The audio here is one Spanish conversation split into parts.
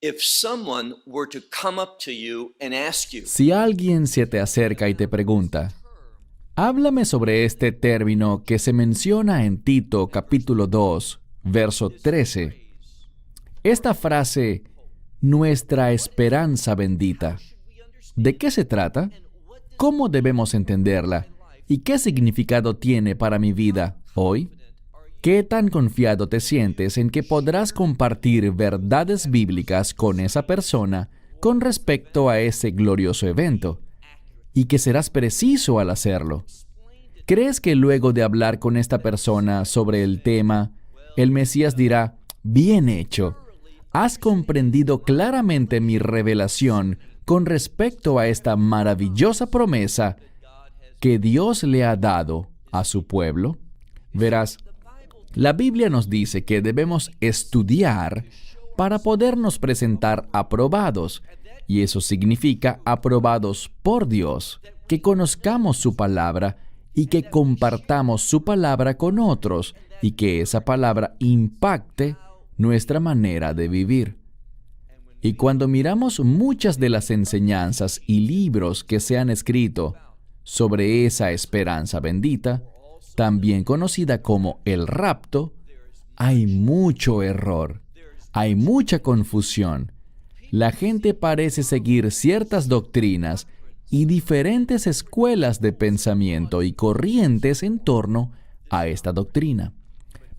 if someone were to come up to you and ask you, Si alguien se te acerca y te pregunta, háblame sobre este término que se menciona en Tito capítulo 2, verso 13. Esta frase, nuestra esperanza bendita, ¿de qué se trata? ¿Cómo debemos entenderla? ¿Y qué significado tiene para mi vida hoy? ¿Qué tan confiado te sientes en que podrás compartir verdades bíblicas con esa persona con respecto a ese glorioso evento? ¿Y que serás preciso al hacerlo? ¿Crees que luego de hablar con esta persona sobre el tema, el Mesías dirá, bien hecho, has comprendido claramente mi revelación con respecto a esta maravillosa promesa que Dios le ha dado a su pueblo? Verás, la Biblia nos dice que debemos estudiar para podernos presentar aprobados, y eso significa aprobados por Dios, que conozcamos su palabra y que compartamos su palabra con otros, y que esa palabra impacte nuestra manera de vivir. Y cuando miramos muchas de las enseñanzas y libros que se han escrito sobre esa esperanza bendita, también conocida como el rapto, hay mucho error, hay mucha confusión. La gente parece seguir ciertas doctrinas y diferentes escuelas de pensamiento y corrientes en torno a esta doctrina,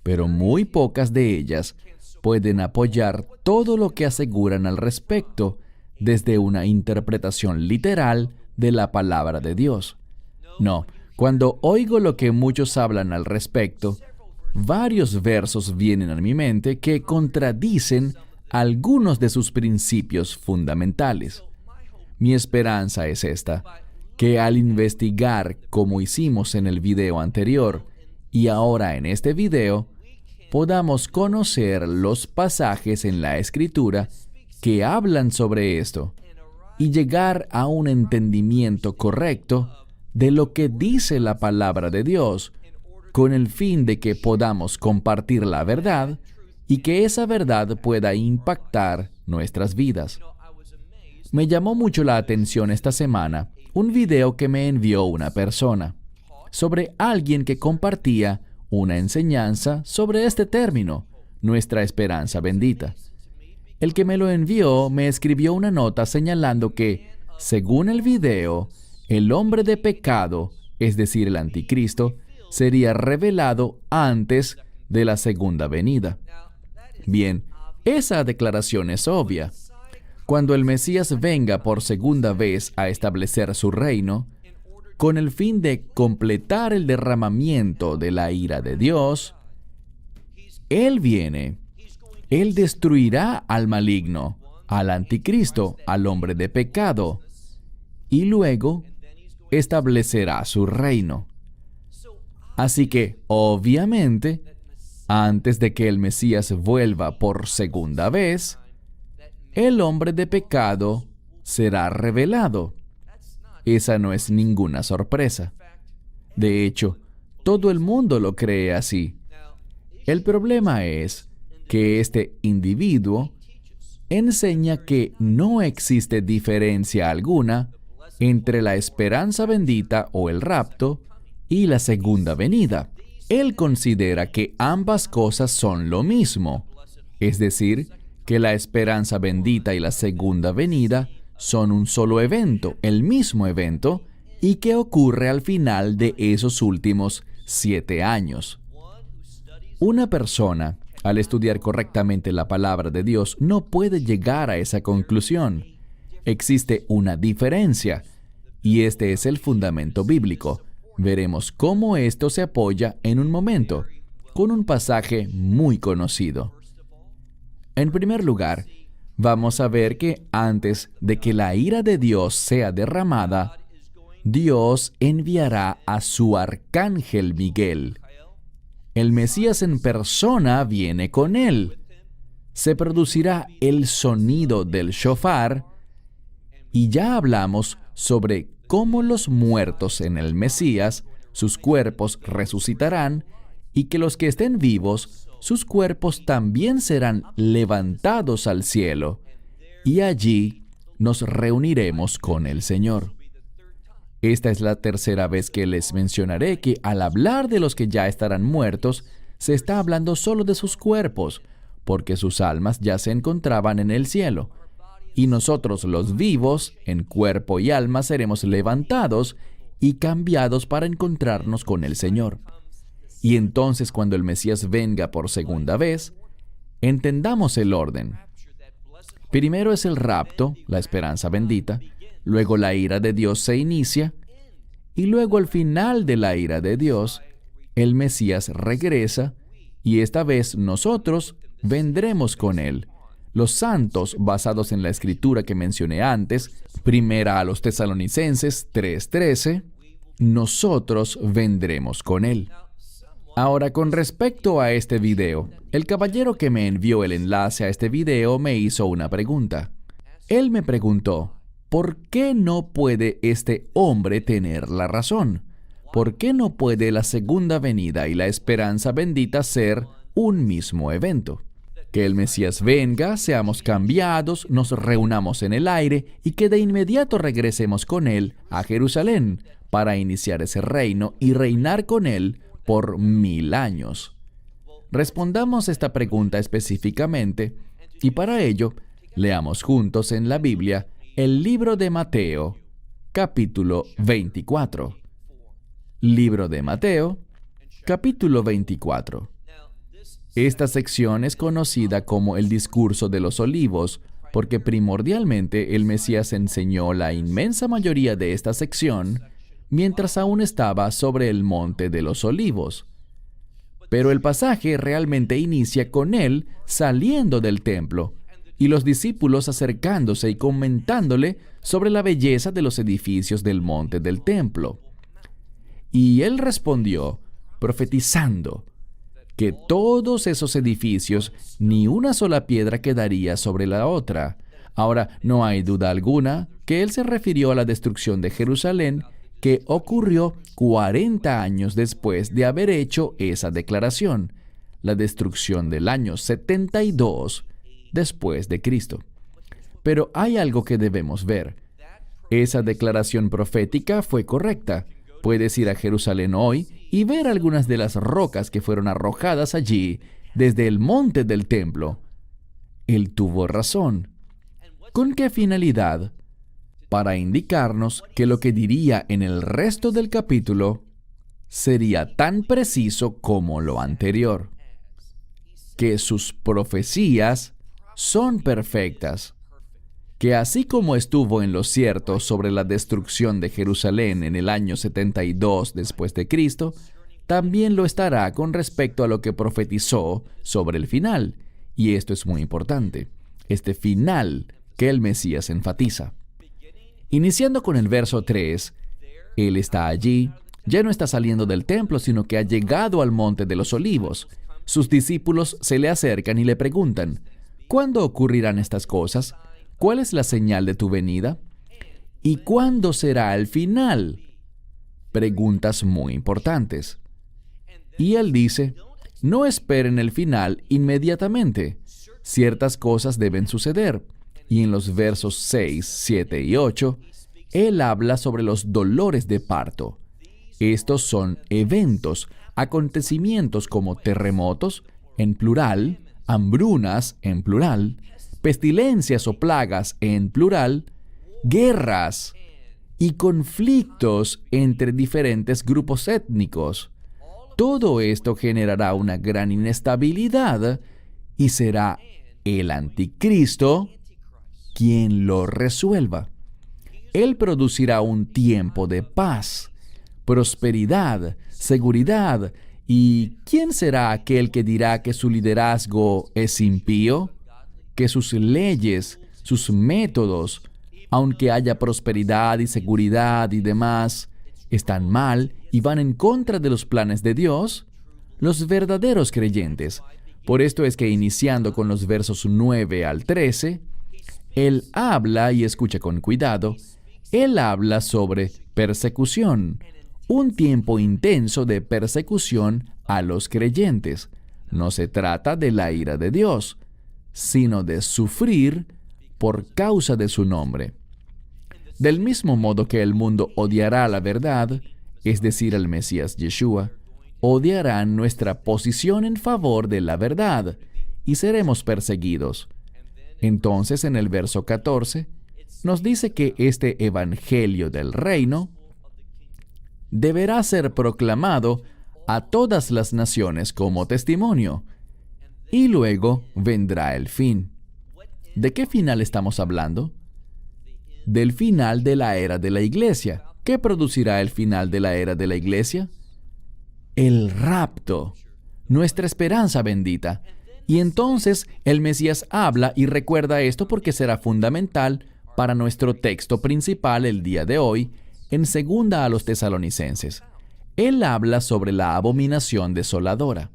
pero muy pocas de ellas pueden apoyar todo lo que aseguran al respecto desde una interpretación literal de la palabra de Dios. No, cuando oigo lo que muchos hablan al respecto, varios versos vienen a mi mente que contradicen algunos de sus principios fundamentales. Mi esperanza es esta, que al investigar como hicimos en el video anterior y ahora en este video, podamos conocer los pasajes en la Escritura que hablan sobre esto y llegar a un entendimiento correcto de lo que dice la palabra de Dios, con el fin de que podamos compartir la verdad y que esa verdad pueda impactar nuestras vidas. Me llamó mucho la atención esta semana un video que me envió una persona sobre alguien que compartía una enseñanza sobre este término, nuestra esperanza bendita. El que me lo envió me escribió una nota señalando que, según el video, el hombre de pecado, es decir, el anticristo, sería revelado antes de la segunda venida. Bien, esa declaración es obvia. Cuando el Mesías venga por segunda vez a establecer su reino, con el fin de completar el derramamiento de la ira de Dios, Él viene. Él destruirá al maligno, al anticristo, al hombre de pecado, y luego establecerá su reino. Así que, obviamente, antes de que el Mesías vuelva por segunda vez, el hombre de pecado será revelado. Esa no es ninguna sorpresa. De hecho, todo el mundo lo cree así. El problema es que este individuo enseña que no existe diferencia alguna entre la esperanza bendita o el rapto y la segunda venida. Él considera que ambas cosas son lo mismo, es decir, que la esperanza bendita y la segunda venida son un solo evento, el mismo evento, y que ocurre al final de esos últimos 7 años. Una persona, al estudiar correctamente la palabra de Dios, no puede llegar a esa conclusión. Existe una diferencia, y este es el fundamento bíblico. Veremos cómo esto se apoya en un momento, con un pasaje muy conocido. En primer lugar, vamos a ver que antes de que la ira de Dios sea derramada, Dios enviará a su arcángel Miguel. El Mesías en persona viene con él. Se producirá el sonido del shofar, y ya hablamos sobre cómo los muertos en el Mesías, sus cuerpos resucitarán, y que los que estén vivos, sus cuerpos también serán levantados al cielo, y allí nos reuniremos con el Señor. Esta es la tercera vez que les mencionaré que al hablar de los que ya estarán muertos, se está hablando solo de sus cuerpos, porque sus almas ya se encontraban en el cielo. Y nosotros los vivos, en cuerpo y alma, seremos levantados y cambiados para encontrarnos con el Señor. Y entonces, cuando el Mesías venga por segunda vez, entendamos el orden. Primero es el rapto, la esperanza bendita, luego la ira de Dios se inicia, y luego al final de la ira de Dios, el Mesías regresa, y esta vez nosotros vendremos con Él. Los santos, basados en la escritura que mencioné antes, primera a los Tesalonicenses 3:13, nosotros vendremos con Él. Ahora, con respecto a este video, el caballero que me envió el enlace a este video me hizo una pregunta. Él me preguntó, ¿por qué no puede este hombre tener la razón? ¿Por qué no puede la segunda venida y la esperanza bendita ser un mismo evento? Que el Mesías venga, seamos cambiados, nos reunamos en el aire y que de inmediato regresemos con Él a Jerusalén para iniciar ese reino y reinar con Él por 1000 años. Respondamos esta pregunta específicamente y para ello leamos juntos en la Biblia el libro de Mateo, capítulo 24. Libro de Mateo, capítulo 24. Esta sección es conocida como el Discurso de los Olivos, porque primordialmente el Mesías enseñó la inmensa mayoría de esta sección mientras aún estaba sobre el Monte de los Olivos. Pero el pasaje realmente inicia con él saliendo del templo y los discípulos acercándose y comentándole sobre la belleza de los edificios del monte del templo. Y él respondió, profetizando, que todos esos edificios, ni una sola piedra quedaría sobre la otra. Ahora, no hay duda alguna que él se refirió a la destrucción de Jerusalén, que ocurrió 40 años después de haber hecho esa declaración, la destrucción del año 72 después de Cristo. Pero hay algo que debemos ver. Esa declaración profética fue correcta. Puedes ir a Jerusalén hoy y ver algunas de las rocas que fueron arrojadas allí desde el monte del templo. Él tuvo razón. ¿Con qué finalidad? Para indicarnos que lo que diría en el resto del capítulo sería tan preciso como lo anterior, que sus profecías son perfectas, que así como estuvo en lo cierto sobre la destrucción de Jerusalén en el año 72 después de Cristo, también lo estará con respecto a lo que profetizó sobre el final, y esto es muy importante, este final que el Mesías enfatiza. Iniciando con el verso 3, Él está allí, ya no está saliendo del templo, sino que ha llegado al monte de los olivos. Sus discípulos se le acercan y le preguntan, ¿cuándo ocurrirán estas cosas? ¿Cuál es la señal de tu venida? ¿Y cuándo será el final? Preguntas muy importantes. Y Él dice, no esperen el final inmediatamente. Ciertas cosas deben suceder. Y en los versos 6, 7 y 8, Él habla sobre los dolores de parto. Estos son eventos, acontecimientos como terremotos, en plural, hambrunas, en plural, pestilencias o plagas, en plural, guerras y conflictos entre diferentes grupos étnicos. Todo esto generará una gran inestabilidad y será el anticristo quien lo resuelva. Él producirá un tiempo de paz, prosperidad, seguridad. ¿Y quién será aquel que dirá que su liderazgo es impío? Que sus leyes, sus métodos, aunque haya prosperidad y seguridad y demás, están mal y van en contra de los planes de Dios? Los verdaderos creyentes. Por esto es que iniciando con los versos 9 al 13, Él habla, y escucha con cuidado, Él habla sobre persecución, un tiempo intenso de persecución a los creyentes. No se trata de la ira de Dios, sino de sufrir por causa de su nombre. Del mismo modo que el mundo odiará la verdad, es decir, el Mesías Yeshua, odiarán nuestra posición en favor de la verdad y seremos perseguidos. Entonces, en el verso 14, nos dice que este evangelio del reino deberá ser proclamado a todas las naciones como testimonio, y luego vendrá el fin. ¿De qué final estamos hablando? Del final de la era de la iglesia. ¿Qué producirá el final de la era de la iglesia? El rapto, nuestra esperanza bendita. Y entonces el Mesías habla y recuerda esto porque será fundamental para nuestro texto principal el día de hoy, en 2 a los Tesalonicenses. Él habla sobre la abominación desoladora.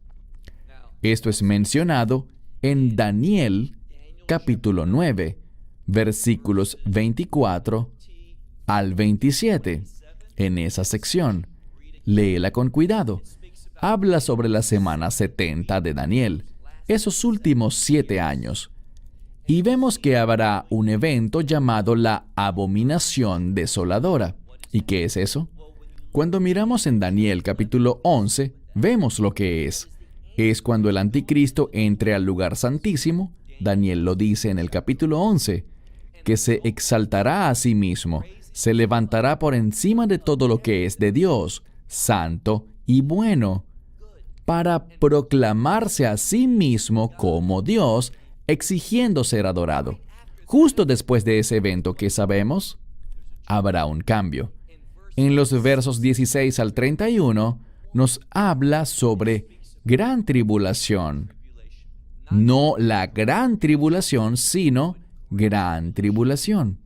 Esto es mencionado en Daniel, capítulo 9, versículos 24 al 27. En esa sección, léela con cuidado. Habla sobre la semana 70 de Daniel, esos últimos 7 años. Y vemos que habrá un evento llamado la abominación desoladora. ¿Y qué es eso? Cuando miramos en Daniel capítulo 11, vemos lo que es. Es cuando el anticristo entre al lugar santísimo, Daniel lo dice en el capítulo 11, que se exaltará a sí mismo, se levantará por encima de todo lo que es de Dios, santo y bueno, para proclamarse a sí mismo como Dios, exigiendo ser adorado. Justo después de ese evento que sabemos, habrá un cambio. En los versos 16 al 31 nos habla sobre gran tribulación. No la gran tribulación, sino gran tribulación.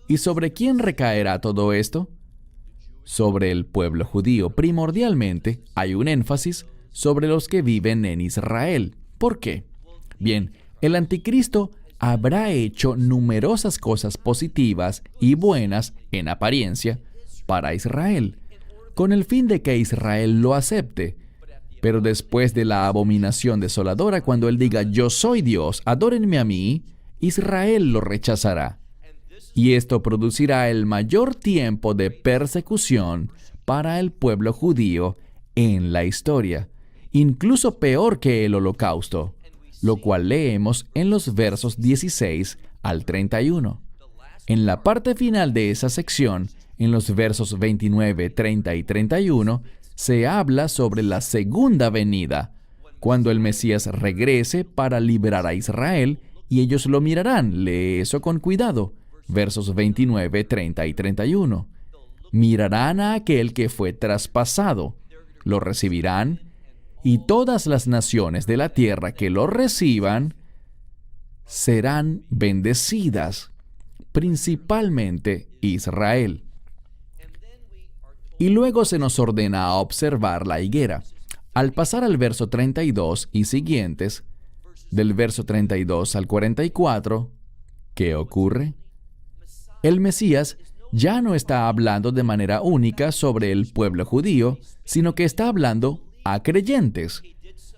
¿Y sobre quién recaerá todo esto? Sobre el pueblo judío. Primordialmente, hay un énfasis sobre los que viven en Israel. ¿Por qué? Bien, el anticristo habrá hecho numerosas cosas positivas y buenas en apariencia para Israel, con el fin de que Israel lo acepte. Pero después de la abominación desoladora, cuando él diga, yo soy Dios, adórenme a mí, Israel lo rechazará. Y esto producirá el mayor tiempo de persecución para el pueblo judío en la historia, incluso peor que el holocausto, lo cual leemos en los versos 16 al 31. En la parte final de esa sección, en los versos 29, 30 y 31, se habla sobre la segunda venida, cuando el Mesías regrese para liberar a Israel, y ellos lo mirarán. Lee eso con cuidado. Versos 29, 30 y 31. Mirarán a aquel que fue traspasado, lo recibirán, y todas las naciones de la tierra que lo reciban serán bendecidas, principalmente Israel. Y luego se nos ordena a observar la higuera. Al pasar al verso 32 y siguientes, del verso 32 al 44, ¿qué ocurre? El Mesías ya no está hablando de manera única sobre el pueblo judío, sino que está hablando a creyentes.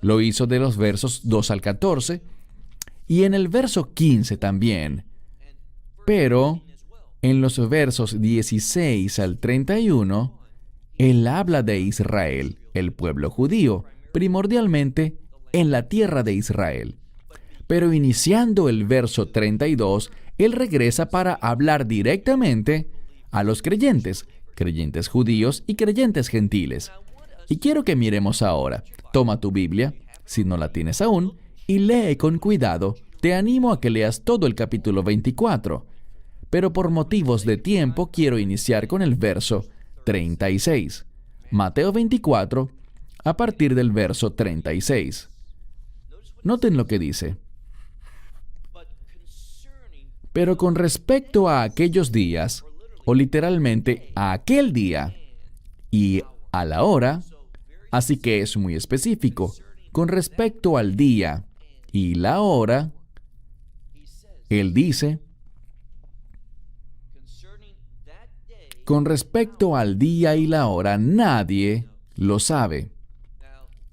Lo hizo de los versos 2 al 14 y en el verso 15 también. Pero en los versos 16 al 31, él habla de Israel, el pueblo judío, primordialmente en la tierra de Israel. Pero iniciando el verso 32, él regresa para hablar directamente a los creyentes, creyentes judíos y creyentes gentiles. Y quiero que miremos ahora. Toma tu Biblia, si no la tienes aún, y lee con cuidado. Te animo a que leas todo el capítulo 24. Pero por motivos de tiempo quiero iniciar con el verso 36. Mateo 24, a partir del verso 36. Noten lo que dice. Pero con respecto a aquellos días, o literalmente a aquel día y a la hora, así que es muy específico, con respecto al día y la hora, él dice, con respecto al día y la hora, nadie lo sabe.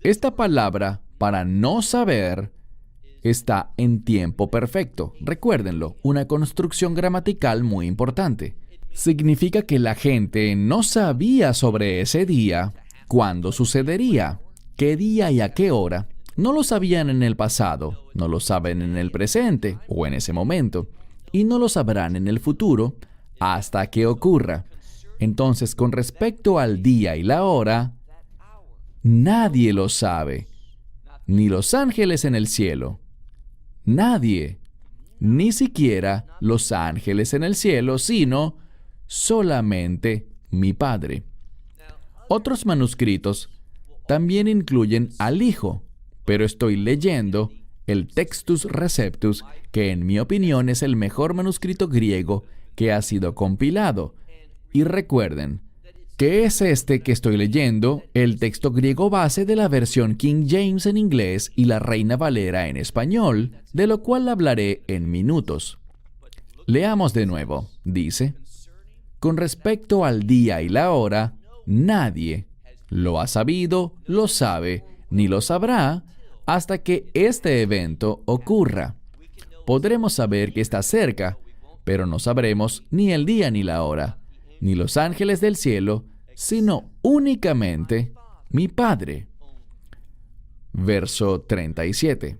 Esta palabra, para no saber, está en tiempo perfecto. Recuérdenlo, una construcción gramatical muy importante. Significa que la gente no sabía sobre ese día, cuándo sucedería, qué día y a qué hora. No lo sabían en el pasado, no lo saben en el presente o en ese momento, y no lo sabrán en el futuro hasta que ocurra. Entonces, con respecto al día y la hora, nadie lo sabe, ni los ángeles en el cielo. Nadie, ni siquiera los ángeles en el cielo, sino solamente mi Padre. Otros manuscritos también incluyen al Hijo, pero estoy leyendo el Textus Receptus, que en mi opinión es el mejor manuscrito griego que ha sido compilado. Y recuerden que es este que estoy leyendo, el texto griego base de la versión King James en inglés y la Reina Valera en español, de lo cual hablaré en minutos. Leamos de nuevo. Dice: con respecto al día y la hora, nadie lo ha sabido, lo sabe, ni lo sabrá hasta que este evento ocurra. Podremos saber que está cerca, pero no sabremos ni el día ni la hora, ni los ángeles del cielo, sino únicamente mi Padre. Verso 37.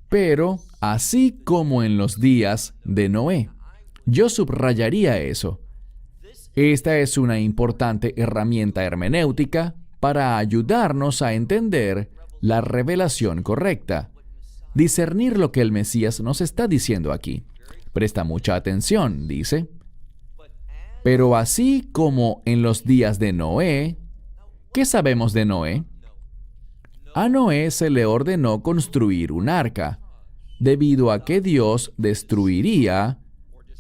Pero así como en los días de Noé. Yo subrayaría eso. Esta es una importante herramienta hermenéutica para ayudarnos a entender la revelación correcta, discernir lo que el Mesías nos está diciendo aquí. Presta mucha atención, dice. Pero así como en los días de Noé, ¿qué sabemos de Noé? A Noé se le ordenó construir un arca, debido a que Dios destruiría,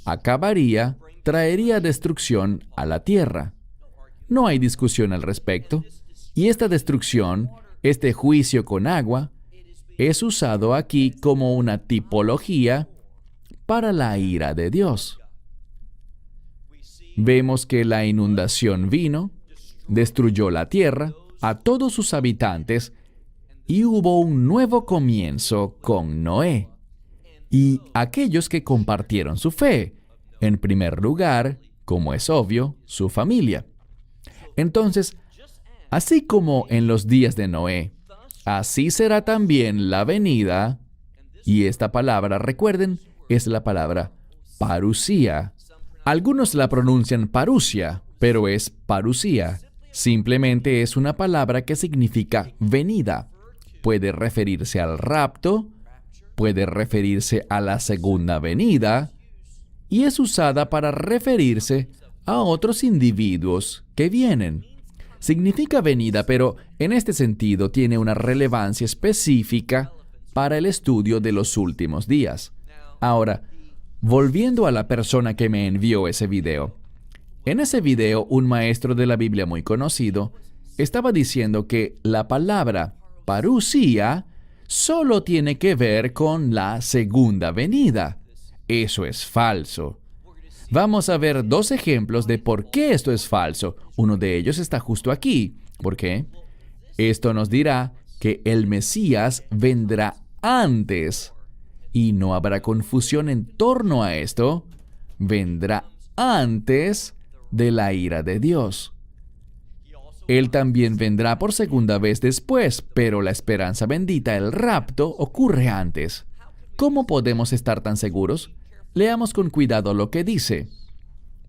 acabaría, traería destrucción a la tierra. No hay discusión al respecto. Y esta destrucción, este juicio con agua, es usado aquí como una tipología para la ira de Dios. Vemos que la inundación vino, destruyó la tierra, a todos sus habitantes, y hubo un nuevo comienzo con Noé y aquellos que compartieron su fe. En primer lugar, como es obvio, su familia. Entonces, así como en los días de Noé, así será también la venida, y esta palabra, recuerden, es la palabra parusía. Algunos la pronuncian parusia, pero es parusía. Simplemente es una palabra que significa venida. Puede referirse al rapto, puede referirse a la segunda venida, y es usada para referirse a otros individuos que vienen. Significa venida, pero en este sentido tiene una relevancia específica para el estudio de los últimos días. Ahora, volviendo a la persona que me envió ese video. En ese video, un maestro de la Biblia muy conocido estaba diciendo que la palabra parusía solo tiene que ver con la segunda venida. Eso es falso. Vamos a ver dos ejemplos de por qué esto es falso. Uno de ellos está justo aquí. ¿Por qué? Esto nos dirá que el Mesías vendrá antes. Y no habrá confusión en torno a esto. Vendrá antes de la ira de Dios. Él también vendrá por segunda vez después, pero la esperanza bendita, el rapto, ocurre antes. ¿Cómo podemos estar tan seguros? Leamos con cuidado lo que dice.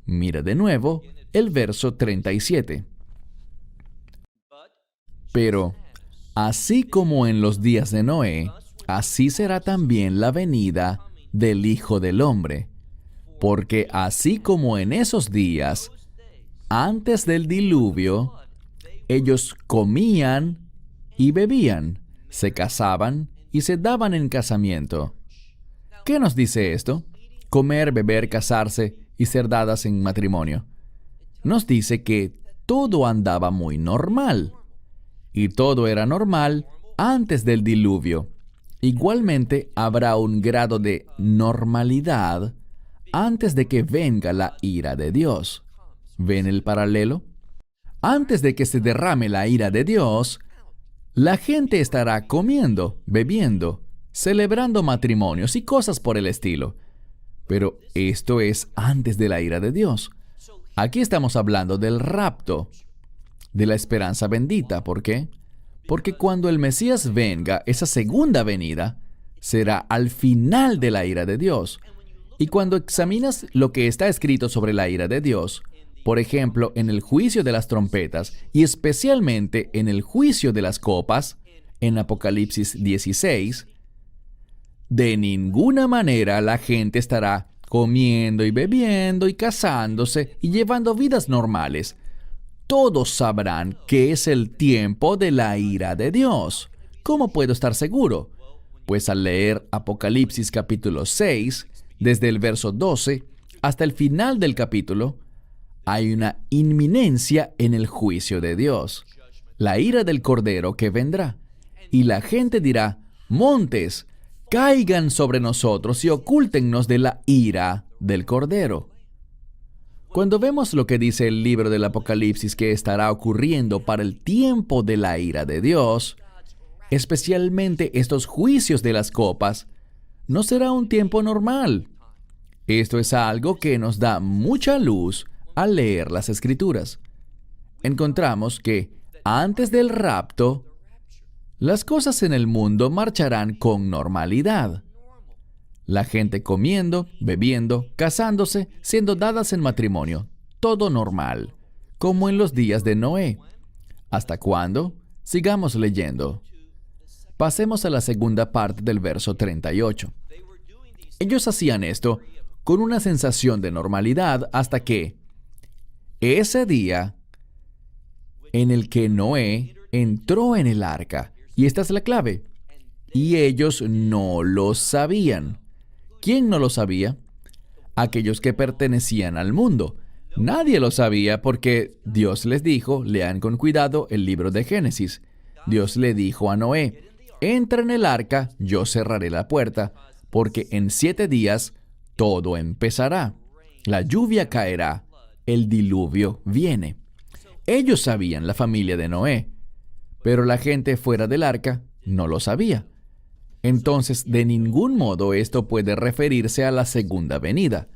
Mira de nuevo el verso 37. Pero, así como en los días de Noé, así será también la venida del Hijo del Hombre. Porque así como en esos días, antes del diluvio, ellos comían y bebían, se casaban y se daban en casamiento. ¿Qué nos dice esto? Comer, beber, casarse y ser dadas en matrimonio. Nos dice que todo andaba muy normal. Y todo era normal antes del diluvio. Igualmente habrá un grado de normalidad antes de que venga la ira de Dios. ¿Ven el paralelo? Antes de que se derrame la ira de Dios, La gente estará comiendo, bebiendo, celebrando matrimonios y cosas por el estilo. Pero esto es antes de la ira de Dios. Aquí estamos hablando del rapto, de la esperanza bendita. ¿Por qué? Porque cuando el Mesías venga, esa segunda venida será al final de la ira de Dios. Y cuando examinas lo que está escrito sobre la ira de Dios, por ejemplo, en el juicio de las trompetas y especialmente en el juicio de las copas, en Apocalipsis 16, de ninguna manera la gente estará comiendo y bebiendo y casándose y llevando vidas normales. Todos sabrán que es el tiempo de la ira de Dios. ¿Cómo puedo estar seguro? Pues al leer Apocalipsis capítulo 6, desde el verso 12 hasta el final del capítulo, hay una inminencia en el juicio de Dios, la ira del Cordero que vendrá. Y la gente dirá: montes, caigan sobre nosotros y ocúltennos de la ira del Cordero. Cuando vemos lo que dice el libro del Apocalipsis que estará ocurriendo para el tiempo de la ira de Dios, especialmente estos juicios de las copas, no será un tiempo normal. Esto es algo que nos da mucha luz al leer las Escrituras. Encontramos que antes del rapto, las cosas en el mundo marcharán con normalidad. La gente comiendo, bebiendo, casándose, siendo dadas en matrimonio. Todo normal, como en los días de Noé. ¿Hasta cuándo? Sigamos leyendo. Pasemos a la segunda parte del verso 38. Ellos hacían esto con una sensación de normalidad hasta que ese día en el que Noé entró en el arca. Y esta es la clave. Y ellos no lo sabían. ¿Quién no lo sabía? Aquellos que pertenecían al mundo. Nadie lo sabía porque Dios les dijo, lean con cuidado el libro de Génesis. Dios le dijo a Noé: entra en el arca, yo cerraré la puerta, porque en 7 días todo empezará. La lluvia caerá, el diluvio viene. Ellos sabían, la familia de Noé, pero la gente fuera del arca no lo sabía. Entonces, de ningún modo esto puede referirse a la segunda venida,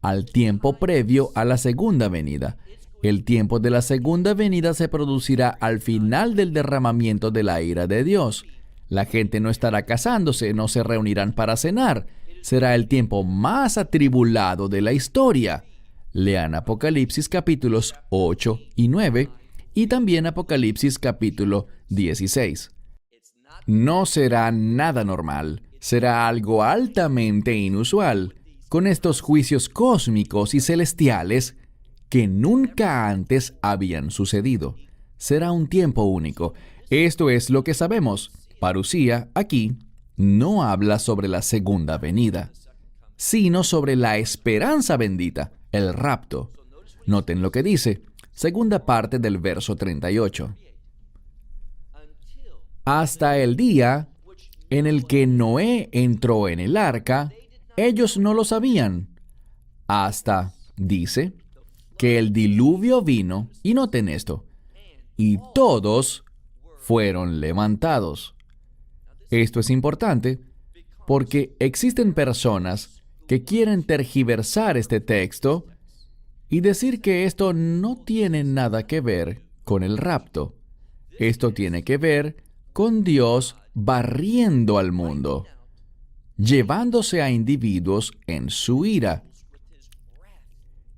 al tiempo previo a la segunda venida. El tiempo de la segunda venida se producirá al final del derramamiento de la ira de Dios. La gente no estará casándose, no se reunirán para cenar. Será el tiempo más atribulado de la historia. Lean Apocalipsis capítulos 8 y 9 y también Apocalipsis capítulo 16. No será nada normal, será algo altamente inusual, con estos juicios cósmicos y celestiales que nunca antes habían sucedido. Será un tiempo único. Esto es lo que sabemos. Parucía, aquí, no habla sobre la segunda venida, sino sobre la esperanza bendita, el rapto. Noten lo que dice, segunda parte del verso 38. Hasta el día en el que Noé entró en el arca, ellos no lo sabían. Hasta, dice, que el diluvio vino, y noten esto, y todos fueron levantados. Esto es importante porque existen personas que quieren tergiversar este texto y decir que esto no tiene nada que ver con el rapto. Esto tiene que ver con Dios barriendo al mundo, llevándose a individuos en su ira.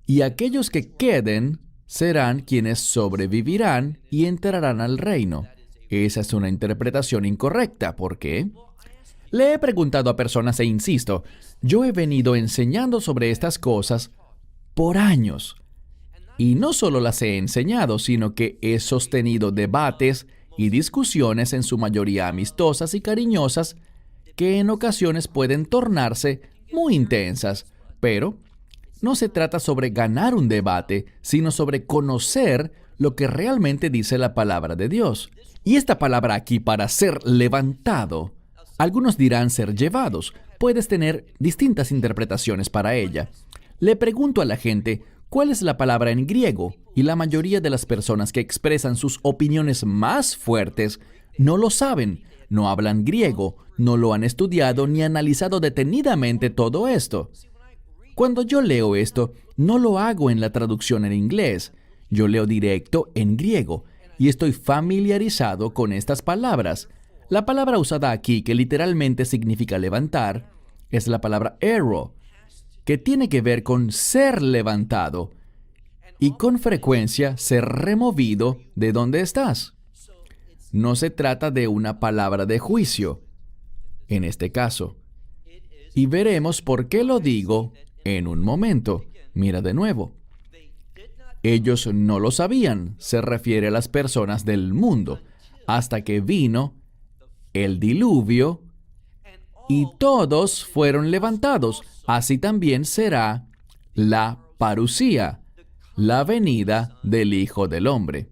Y aquellos que queden serán quienes sobrevivirán y entrarán al reino. Esa es una interpretación incorrecta. ¿Por qué? Le he preguntado a personas e insisto, yo he venido enseñando sobre estas cosas por años. Y no solo las he enseñado, sino que he sostenido debates y discusiones en su mayoría amistosas y cariñosas que en ocasiones pueden tornarse muy intensas. Pero no se trata sobre ganar un debate, sino sobre conocer lo que realmente dice la palabra de Dios. Y esta palabra aquí, para ser levantado, algunos dirán ser llevados. Puedes tener distintas interpretaciones para ella. Le pregunto a la gente, ¿cuál es la palabra en griego? Y la mayoría de las personas que expresan sus opiniones más fuertes no lo saben, no hablan griego, no lo han estudiado ni analizado detenidamente todo esto. Cuando yo leo esto, no lo hago en la traducción en inglés. Yo leo directo en griego y estoy familiarizado con estas palabras. La palabra usada aquí, que literalmente significa levantar, es la palabra ero, que tiene que ver con ser levantado y con frecuencia ser removido de donde estás. No se trata de una palabra de juicio, en este caso. Y veremos por qué lo digo en un momento. Mira de nuevo. Ellos no lo sabían, se refiere a las personas del mundo, hasta que vino el diluvio y todos fueron levantados. Así también será la parusía, la venida del Hijo del Hombre.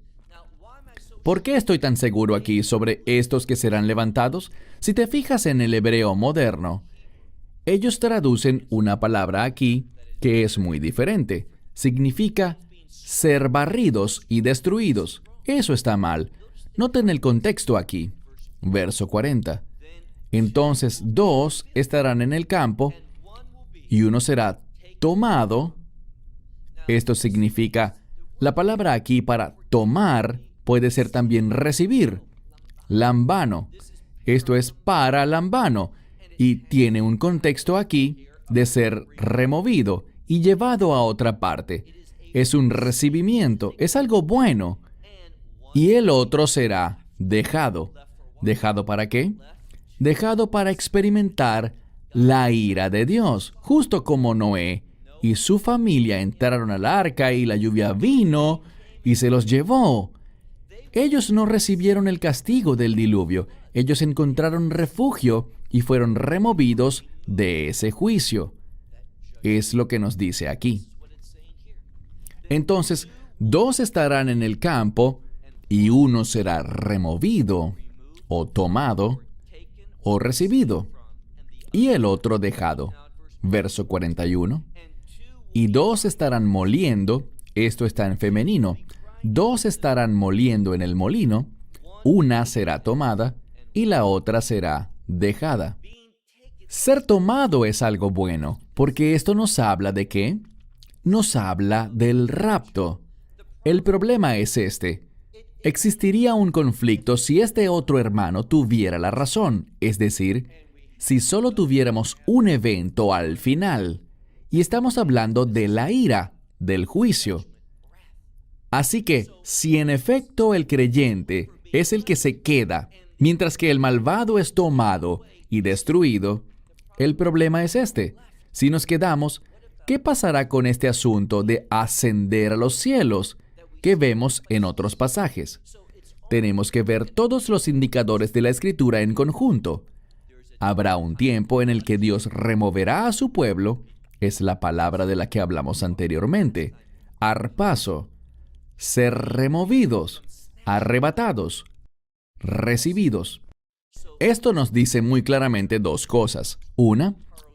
¿Por qué estoy tan seguro aquí sobre estos que serán levantados? Si te fijas en el hebreo moderno, ellos traducen una palabra aquí que es muy diferente. Significa ser barridos y destruidos. Eso está mal. Noten el contexto aquí. Verso 40. Entonces 2 estarán en el campo y uno será tomado. Esto significa, la palabra aquí para tomar puede ser también recibir. Lambano. Esto es para lambano y tiene un contexto aquí de ser removido y llevado a otra parte. Es un recibimiento, es algo bueno. Y el otro será dejado. ¿Dejado para qué? Dejado para experimentar la ira de Dios, justo como Noé y su familia entraron al arca y la lluvia vino y se los llevó. Ellos no recibieron el castigo del diluvio, ellos encontraron refugio y fueron removidos de ese juicio. Es lo que nos dice aquí. Entonces, 2 estarán en el campo y uno será removido o tomado o recibido y el otro dejado. Verso 41. Y 2 estarán moliendo, esto está en femenino, 2 estarán moliendo en el molino, una será tomada y la otra será dejada. Ser tomado es algo bueno, porque esto nos habla de ¿qué? Nos habla del rapto. El problema es este. Existiría un conflicto si este otro hermano tuviera la razón, es decir, si solo tuviéramos un evento al final, y estamos hablando de la ira, del juicio. Así que, si en efecto el creyente es el que se queda, mientras que el malvado es tomado y destruido, el problema es este. Si nos quedamos, ¿qué pasará con este asunto de ascender a los cielos que vemos en otros pasajes? Tenemos que ver todos los indicadores de la Escritura en conjunto. Habrá un tiempo en el que Dios removerá a su pueblo, es la palabra de la que hablamos anteriormente, arpazo, ser removidos, arrebatados, recibidos. Esto nos dice muy claramente 2 cosas. Una,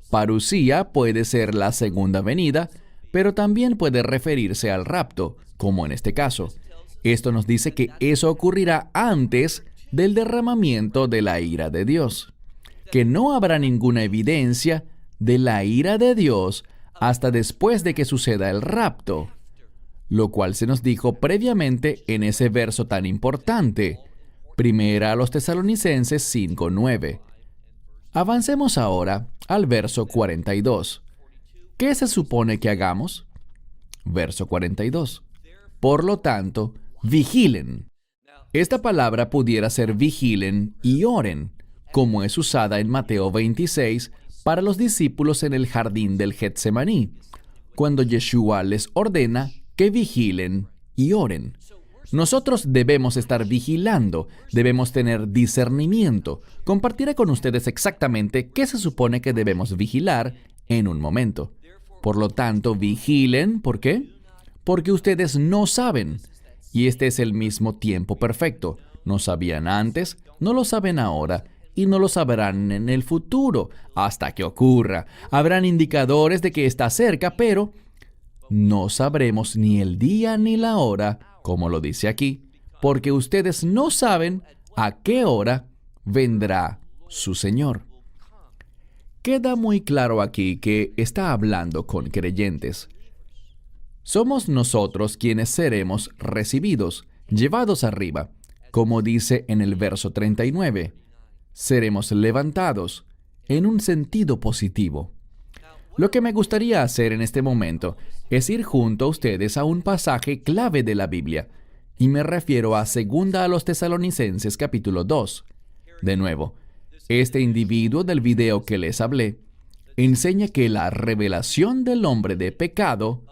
parusía puede ser la segunda venida, pero también puede referirse al rapto, como en este caso. Esto nos dice que eso ocurrirá antes del derramamiento de la ira de Dios, que no habrá ninguna evidencia de la ira de Dios hasta después de que suceda el rapto, lo cual se nos dijo previamente en ese verso tan importante, Primera a los Tesalonicenses 5:9. Avancemos ahora al verso 42. ¿Qué se supone que hagamos? Verso 42. Por lo tanto, vigilen. Esta palabra pudiera ser vigilen y oren, como es usada en Mateo 26 para los discípulos en el jardín del Getsemaní, cuando Yeshua les ordena que vigilen y oren. Nosotros debemos estar vigilando, debemos tener discernimiento. Compartiré con ustedes exactamente qué se supone que debemos vigilar en un momento. Por lo tanto, vigilen, ¿por qué? Porque ustedes no saben. Y este es el mismo tiempo perfecto. No sabían antes, no lo saben ahora, y no lo sabrán en el futuro, hasta que ocurra. Habrán indicadores de que está cerca, pero no sabremos ni el día ni la hora, como lo dice aquí, porque ustedes no saben ¿a qué hora vendrá su Señor? Queda muy claro aquí que está hablando con creyentes. Somos nosotros quienes seremos recibidos, llevados arriba, como dice en el verso 39. Seremos levantados en un sentido positivo. Lo que me gustaría hacer en este momento es ir junto a ustedes a un pasaje clave de la Biblia, y me refiero a 2 a los Tesalonicenses capítulo 2. De nuevo, este individuo del video que les hablé enseña que la revelación del hombre de pecado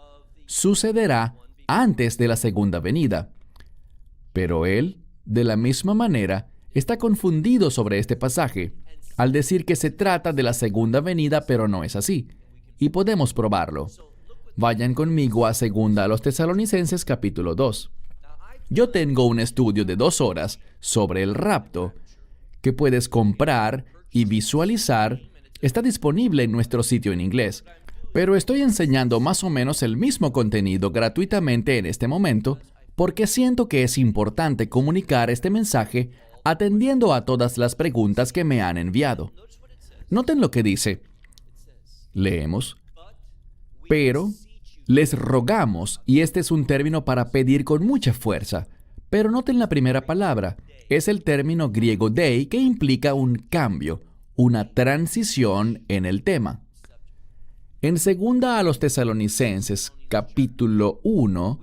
sucederá antes de la segunda venida. Pero él, de la misma manera, está confundido sobre este pasaje, al decir que se trata de la segunda venida, pero no es así. Y podemos probarlo. Vayan conmigo a 2 a los Tesalonicenses capítulo 2. Yo tengo un estudio de 2 horas sobre el rapto que puedes comprar y visualizar. Está disponible en nuestro sitio en inglés, pero estoy enseñando más o menos el mismo contenido gratuitamente en este momento porque siento que es importante comunicar este mensaje atendiendo a todas las preguntas que me han enviado. Noten lo que dice. Leemos. Pero les rogamos, y este es un término para pedir con mucha fuerza, pero noten la primera palabra. Es el término griego dei, que implica un cambio, una transición en el tema. En 2 a los Tesalonicenses, capítulo 1,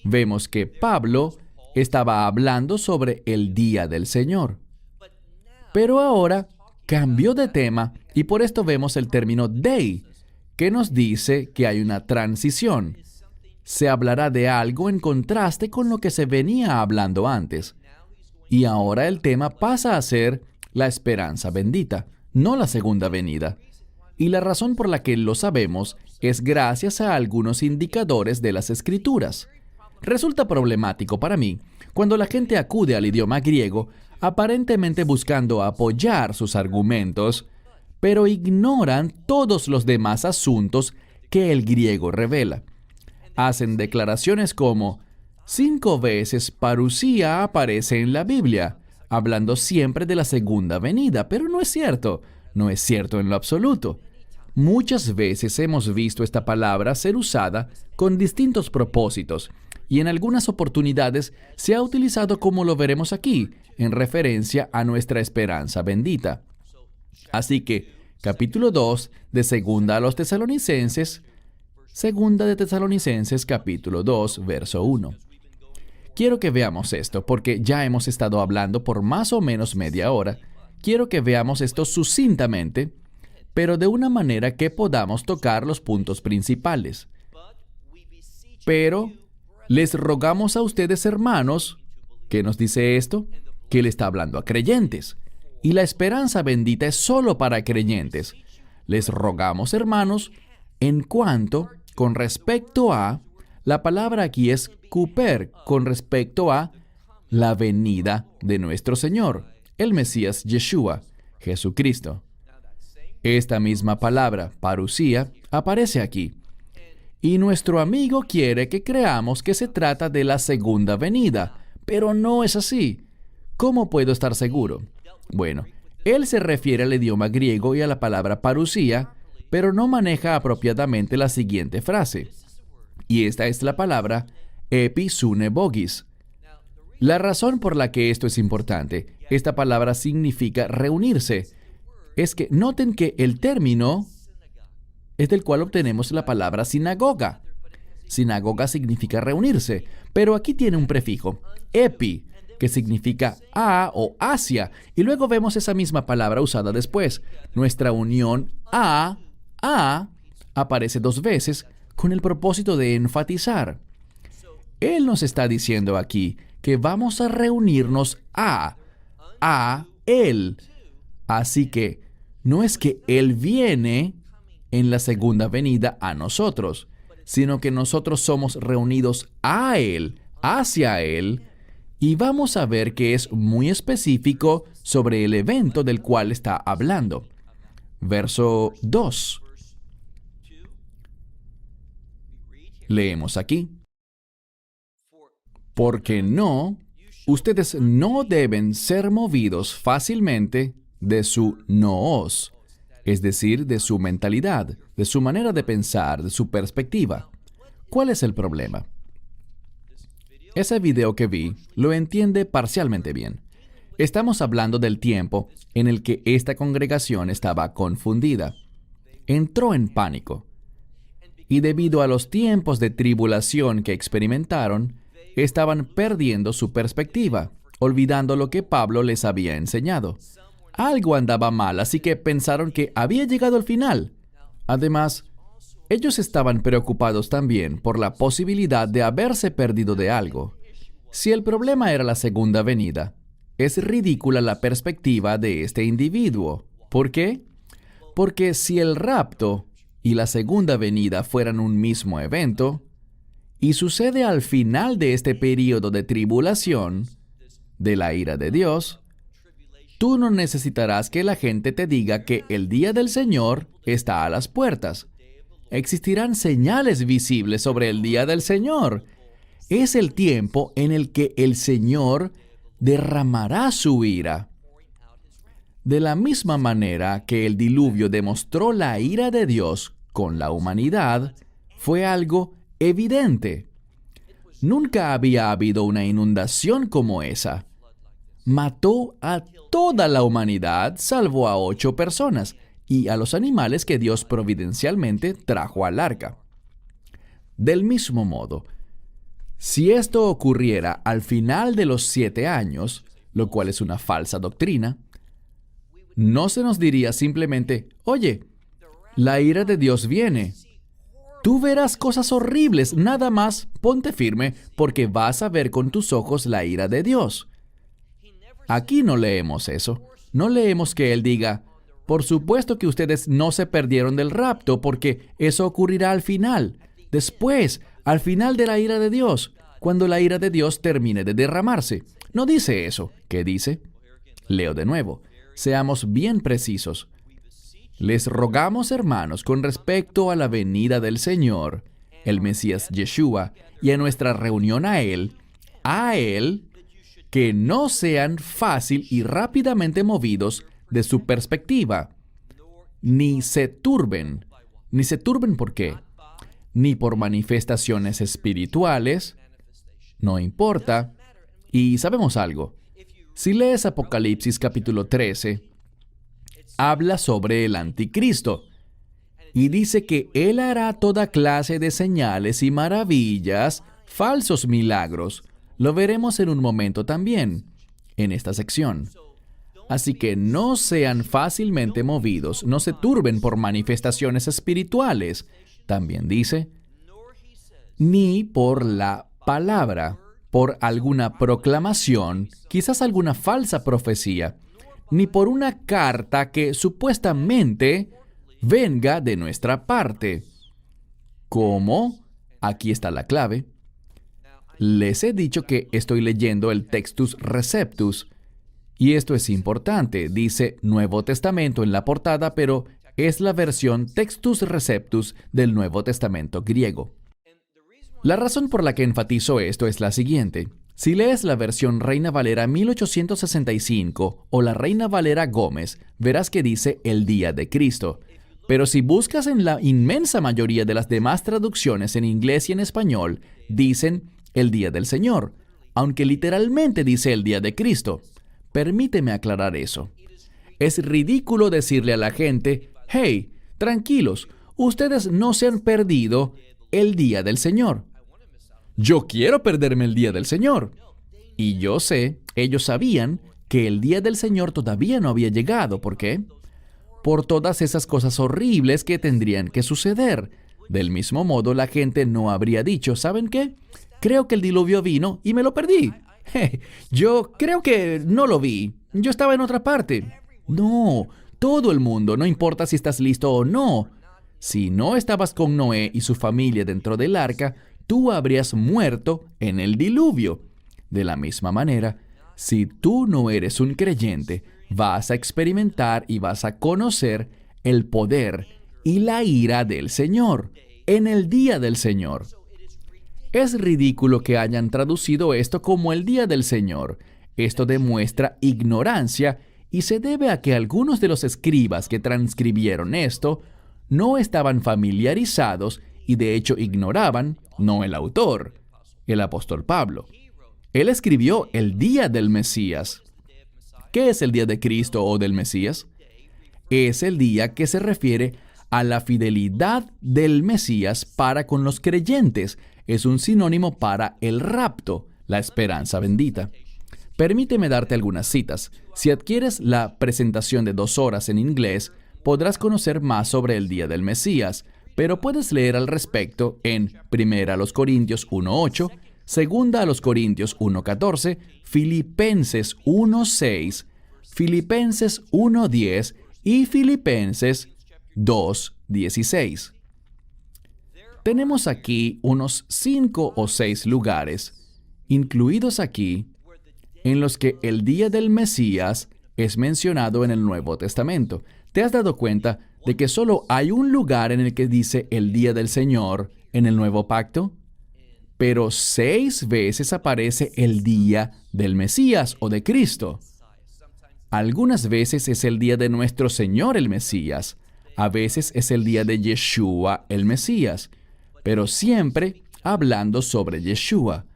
vemos que Pablo estaba hablando sobre el día del Señor. Pero ahora cambió de tema y por esto vemos el término dei, que nos dice que hay una transición. Se hablará de algo en contraste con lo que se venía hablando antes. Y ahora el tema pasa a ser la esperanza bendita, no la segunda venida. Y la razón por la que lo sabemos es gracias a algunos indicadores de las Escrituras. Resulta problemático para mí cuando la gente acude al idioma griego aparentemente buscando apoyar sus argumentos, pero ignoran todos los demás asuntos que el griego revela. Hacen declaraciones como 5 veces parusía aparece en la Biblia, hablando siempre de la segunda venida, pero no es cierto. No es cierto en lo absoluto. Muchas veces hemos visto esta palabra ser usada con distintos propósitos, y en algunas oportunidades se ha utilizado como lo veremos aquí, en referencia a nuestra esperanza bendita. Así que, capítulo 2 de 2 a los Tesalonicenses, 2 de Tesalonicenses capítulo 2, verso 1. Quiero que veamos esto, porque ya hemos estado hablando por más o menos media hora. Quiero que veamos esto sucintamente, pero de una manera que podamos tocar los puntos principales. Pero les rogamos a ustedes, hermanos, ¿qué nos dice esto? Que Él está hablando a creyentes. Y la esperanza bendita es solo para creyentes. Les rogamos, hermanos, en cuanto, con respecto a, la palabra aquí es kuper, con respecto a la venida de nuestro Señor, el Mesías Yeshua, Jesucristo. Esta misma palabra, parusía, aparece aquí. Y nuestro amigo quiere que creamos que se trata de la segunda venida, pero no es así. ¿Cómo puedo estar seguro? Bueno, él se refiere al idioma griego y a la palabra parusía, pero no maneja apropiadamente la siguiente frase. Y esta es la palabra episunebogis. La razón por la que esto es importante, esta palabra significa reunirse, es que noten que el término es del cual obtenemos la palabra sinagoga. Sinagoga significa reunirse, pero aquí tiene un prefijo, epi, que significa a o hacia, y luego vemos esa misma palabra usada después. Nuestra unión a aparece 2 veces con el propósito de enfatizar. Él nos está diciendo aquí que vamos a reunirnos a Él. Así que no es que Él viene en la segunda venida a nosotros, sino que nosotros somos reunidos a Él, hacia Él, y vamos a ver que es muy específico sobre el evento del cual está hablando. Verso 2. Leemos aquí. Porque no Ustedes no deben ser movidos fácilmente de su noos, es decir, de su mentalidad, de su manera de pensar, de su perspectiva. ¿Cuál es el problema? Ese video que vi lo entiende parcialmente bien. Estamos hablando del tiempo en el que esta congregación estaba confundida. Entró en pánico. Y debido a los tiempos de tribulación que experimentaron, estaban perdiendo su perspectiva, olvidando lo que Pablo les había enseñado. Algo andaba mal, así que pensaron que había llegado el final. Además, ellos estaban preocupados también por la posibilidad de haberse perdido de algo. Si el problema era la segunda venida, es ridícula la perspectiva de este individuo. ¿Por qué? Porque si el rapto y la segunda venida fueran un mismo evento, y sucede al final de este período de tribulación, de la ira de Dios, tú no necesitarás que la gente te diga que el día del Señor está a las puertas. Existirán señales visibles sobre el día del Señor. Es el tiempo en el que el Señor derramará su ira. De la misma manera que el diluvio demostró la ira de Dios con la humanidad, fue algo evidente. Nunca había habido una inundación como esa. Mató a toda la humanidad, salvo a 8 personas, y a los animales que Dios providencialmente trajo al arca. Del mismo modo, si esto ocurriera al final de los 7 años, lo cual es una falsa doctrina, no se nos diría simplemente, oye, la ira de Dios viene. Tú verás cosas horribles, nada más ponte firme porque vas a ver con tus ojos la ira de Dios. Aquí no leemos eso. No leemos que Él diga, por supuesto que ustedes no se perdieron del rapto porque eso ocurrirá al final. Después, al final de la ira de Dios, cuando la ira de Dios termine de derramarse. No dice eso. ¿Qué dice? Leo de nuevo. Seamos bien precisos. Les rogamos, hermanos, con respecto a la venida del Señor, el Mesías Yeshua, y a nuestra reunión a Él, que no sean fácil y rápidamente movidos de su perspectiva, ni se turben. Ni se turben ¿por qué? Ni por manifestaciones espirituales, no importa. Y sabemos algo. Si lees Apocalipsis capítulo 13, habla sobre el anticristo y dice que él hará toda clase de señales y maravillas, falsos milagros. Lo veremos en un momento también, en esta sección. Así que no sean fácilmente movidos, no se turben por manifestaciones espirituales. También dice, ni por la palabra, por alguna proclamación, quizás alguna falsa profecía, ni por una carta que supuestamente venga de nuestra parte. ¿Cómo? Aquí está la clave. Les he dicho que estoy leyendo el Textus Receptus, y esto es importante. Dice Nuevo Testamento en la portada, pero es la versión Textus Receptus del Nuevo Testamento griego. La razón por la que enfatizo esto es la siguiente. Si lees la versión Reina Valera 1865 o la Reina Valera Gómez, verás que dice el día de Cristo. Pero si buscas en la inmensa mayoría de las demás traducciones en inglés y en español, dicen el día del Señor, aunque literalmente dice el día de Cristo. Permíteme aclarar eso. Es ridículo decirle a la gente, hey, tranquilos, ustedes no se han perdido el día del Señor. Yo quiero perderme el día del Señor. Y yo sé, ellos sabían que el día del Señor todavía no había llegado. ¿Por qué? Por todas esas cosas horribles que tendrían que suceder. Del mismo modo, la gente no habría dicho, ¿saben qué? Creo que el diluvio vino y me lo perdí. Yo creo que no lo vi. Yo estaba en otra parte. No, todo el mundo, no importa si estás listo o no. Si no estabas con Noé y su familia dentro del arca, tú habrías muerto en el diluvio. De la misma manera, si tú no eres un creyente, vas a experimentar y vas a conocer el poder y la ira del Señor en el día del Señor. Es ridículo que hayan traducido esto como el día del Señor. Esto demuestra ignorancia y se debe a que algunos de los escribas que transcribieron esto no estaban familiarizados y de hecho ignoraban, no el autor, el apóstol Pablo. Él escribió el día del Mesías. ¿Qué es el día de Cristo o del Mesías? Es el día que se refiere a la fidelidad del Mesías para con los creyentes. Es un sinónimo para el rapto, la esperanza bendita. Permíteme darte algunas citas. Si adquieres la presentación de 2 horas en inglés, podrás conocer más sobre el día del Mesías, pero puedes leer al respecto en 1 Corintios 1:8, 2 Corintios 1:14, Filipenses 1:6, Filipenses 1:10 y Filipenses 2:16. Tenemos aquí unos 5 o 6 lugares, incluidos aquí, en los que el día del Mesías es mencionado en el Nuevo Testamento. ¿Te has dado cuenta de que solo hay un lugar en el que dice el día del Señor en el Nuevo Pacto? Pero 6 veces aparece el día del Mesías o de Cristo. Algunas veces es el día de nuestro Señor el Mesías. A veces es el día de Yeshua el Mesías. Pero siempre hablando sobre Yeshua,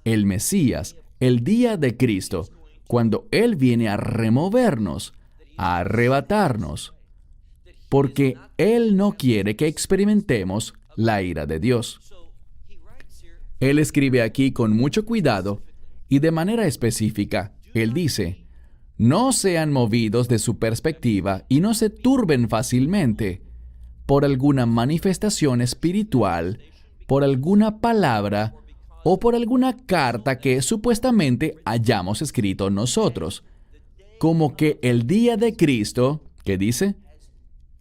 el Mesías, el día de Cristo, cuando Él viene a removernos, a arrebatarnos, porque Él no quiere que experimentemos la ira de Dios. Él escribe aquí con mucho cuidado y de manera específica. Él dice, no sean movidos de su perspectiva y no se turben fácilmente por alguna manifestación espiritual, por alguna palabra o por alguna carta que supuestamente hayamos escrito nosotros. Como que el día de Cristo, ¿qué dice?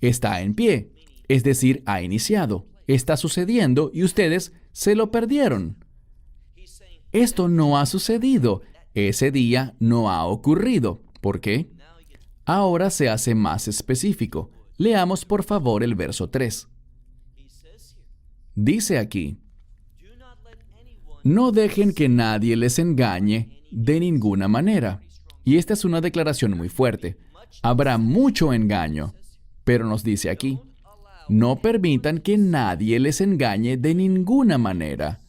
Está en pie, es decir, ha iniciado, está sucediendo y ustedes se lo perdieron. Esto no ha sucedido, ese día no ha ocurrido. ¿Por qué? Ahora se hace más específico. Leamos por favor el verso 3. Dice aquí, no dejen que nadie les engañe de ninguna manera. Y esta es una declaración muy fuerte. Habrá mucho engaño, pero nos dice aquí, no permitan que nadie les engañe de ninguna manera.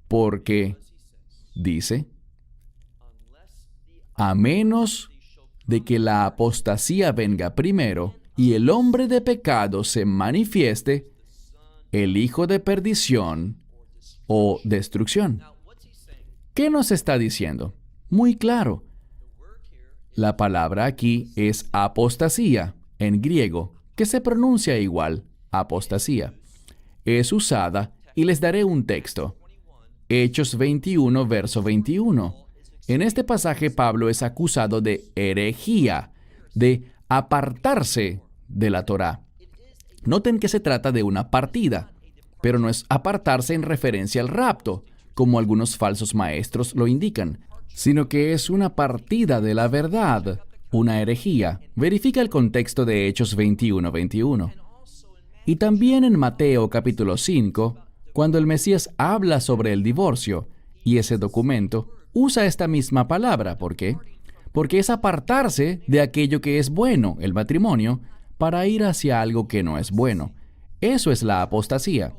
Porque, dice, a menos de que la apostasía venga primero y el hombre de pecado se manifieste, el hijo de perdición o destrucción. ¿Qué nos está diciendo? Muy claro. La palabra aquí es apostasía, en griego, que se pronuncia igual, apostasía. Es usada, y les daré un texto. Hechos 21, verso 21. En este pasaje Pablo es acusado de herejía, de apartarse de la Torá. Noten que se trata de una partida, pero no es apartarse en referencia al rapto, como algunos falsos maestros lo indican, sino que es una partida de la verdad, una herejía. Verifica el contexto de Hechos 21, 21. Y también en Mateo capítulo 5, cuando el Mesías habla sobre el divorcio, y ese documento usa esta misma palabra. ¿Por qué? Porque es apartarse de aquello que es bueno, el matrimonio, para ir hacia algo que no es bueno. Eso es la apostasía.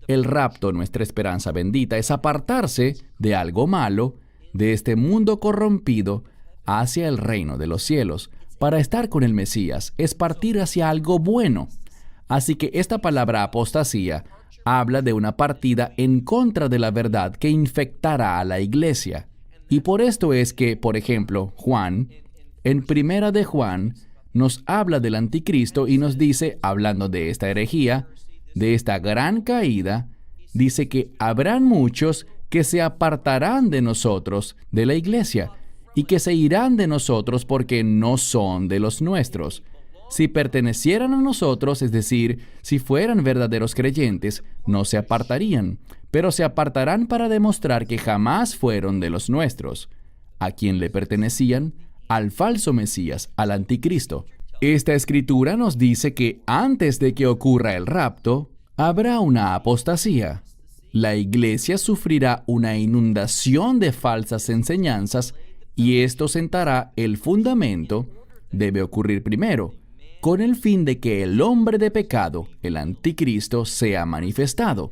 El rapto, nuestra esperanza bendita, es apartarse de algo malo, de este mundo corrompido, hacia el reino de los cielos. Para estar con el Mesías es partir hacia algo bueno. Así que esta palabra apostasía habla de una partida en contra de la verdad que infectará a la iglesia. Y por esto es que, por ejemplo, Juan, en Primera de Juan, nos habla del anticristo y nos dice, hablando de esta herejía, de esta gran caída, dice que habrán muchos que se apartarán de nosotros, de la iglesia, y que se irán de nosotros porque no son de los nuestros. Si pertenecieran a nosotros, es decir, si fueran verdaderos creyentes, no se apartarían, pero se apartarán para demostrar que jamás fueron de los nuestros. ¿A quién le pertenecían? Al falso Mesías, al anticristo. Esta escritura nos dice que antes de que ocurra el rapto, habrá una apostasía. la iglesia sufrirá una inundación de falsas enseñanzas y esto sentará el fundamento. Debe ocurrir primero, con el fin de que el hombre de pecado, el anticristo, sea manifestado.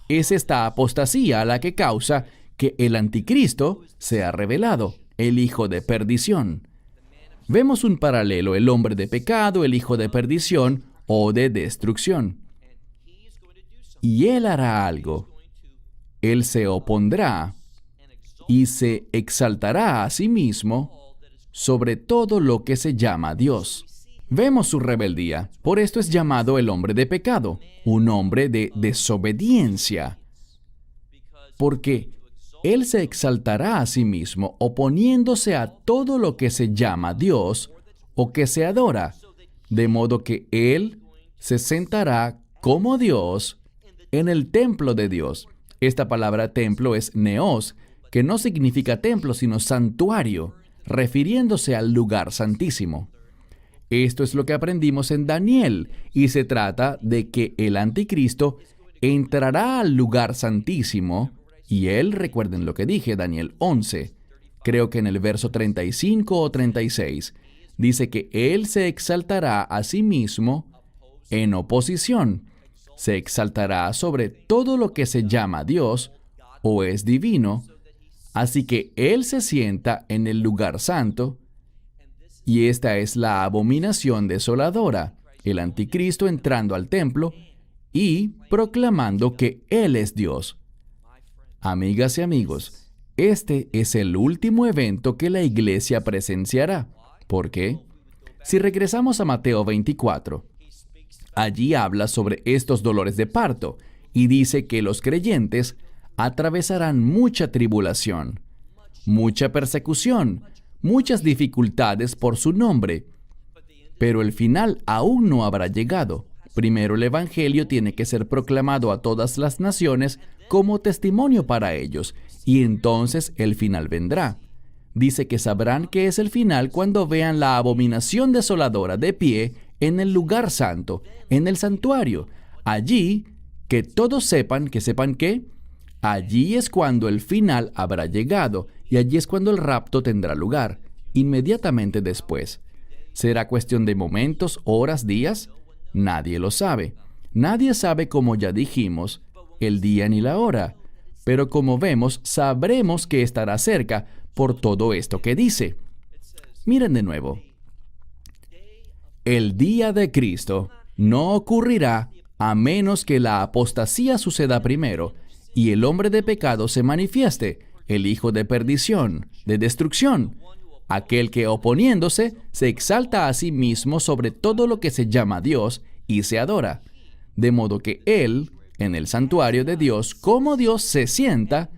Es esta apostasía la que causa que el anticristo sea revelado, el hijo de perdición. Vemos un paralelo, el hombre de pecado, el hijo de perdición o de destrucción. Y él hará algo. Él se opondrá y se exaltará a sí mismo sobre todo lo que se llama Dios. Vemos su rebeldía. Por esto es llamado el hombre de pecado, un hombre de desobediencia. Porque él se exaltará a sí mismo oponiéndose a todo lo que se llama Dios o que se adora, de modo que él se sentará como Dios en el templo de Dios. Esta palabra templo es neos, que no significa templo sino santuario, refiriéndose al lugar santísimo. Esto es lo que aprendimos en Daniel, y se trata de que el anticristo entrará al lugar santísimo, y él, recuerden lo que dije, Daniel 11, creo que en el verso 35 o 36, dice que él se exaltará a sí mismo en oposición. Se exaltará sobre todo lo que se llama Dios o es divino, así que él se sienta en el lugar santo, y esta es la abominación desoladora, el anticristo entrando al templo y proclamando que él es Dios. Amigas y amigos, este es el último evento que la iglesia presenciará. ¿Por qué? Si regresamos a Mateo 24, allí habla sobre estos dolores de parto y dice que los creyentes atravesarán mucha tribulación, mucha persecución, muchas dificultades por su nombre. Pero el final aún no habrá llegado. Primero el Evangelio tiene que ser proclamado a todas las naciones como testimonio para ellos, y entonces el final vendrá. Dice que sabrán que es el final cuando vean la abominación desoladora de pie en el lugar santo, en el santuario. Allí, que todos sepan que allí es cuando el final habrá llegado, y allí es cuando el rapto tendrá lugar, inmediatamente después. ¿Será cuestión de momentos, horas, días? Nadie lo sabe. Nadie sabe, como ya dijimos, el día ni la hora. Pero como vemos, sabremos que estará cerca por todo esto que dice. Miren de nuevo. El día de Cristo no ocurrirá a menos que la apostasía suceda primero y el hombre de pecado se manifieste, el hijo de perdición, de destrucción, aquel que oponiéndose se exalta a sí mismo sobre todo lo que se llama Dios y se adora, de modo que él, en el santuario de Dios, como Dios se sienta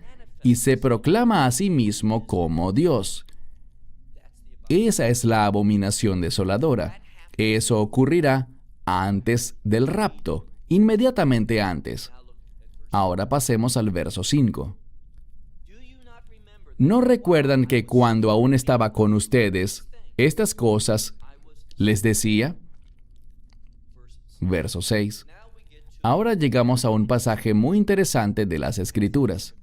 y se proclama a sí mismo como Dios. Esa es la abominación desoladora. Eso ocurrirá antes del rapto, inmediatamente antes. Ahora pasemos al verso 5. ¿No recuerdan que cuando aún estaba con ustedes, estas cosas les decía? Verso 6. Ahora llegamos a un pasaje muy interesante de las Escrituras.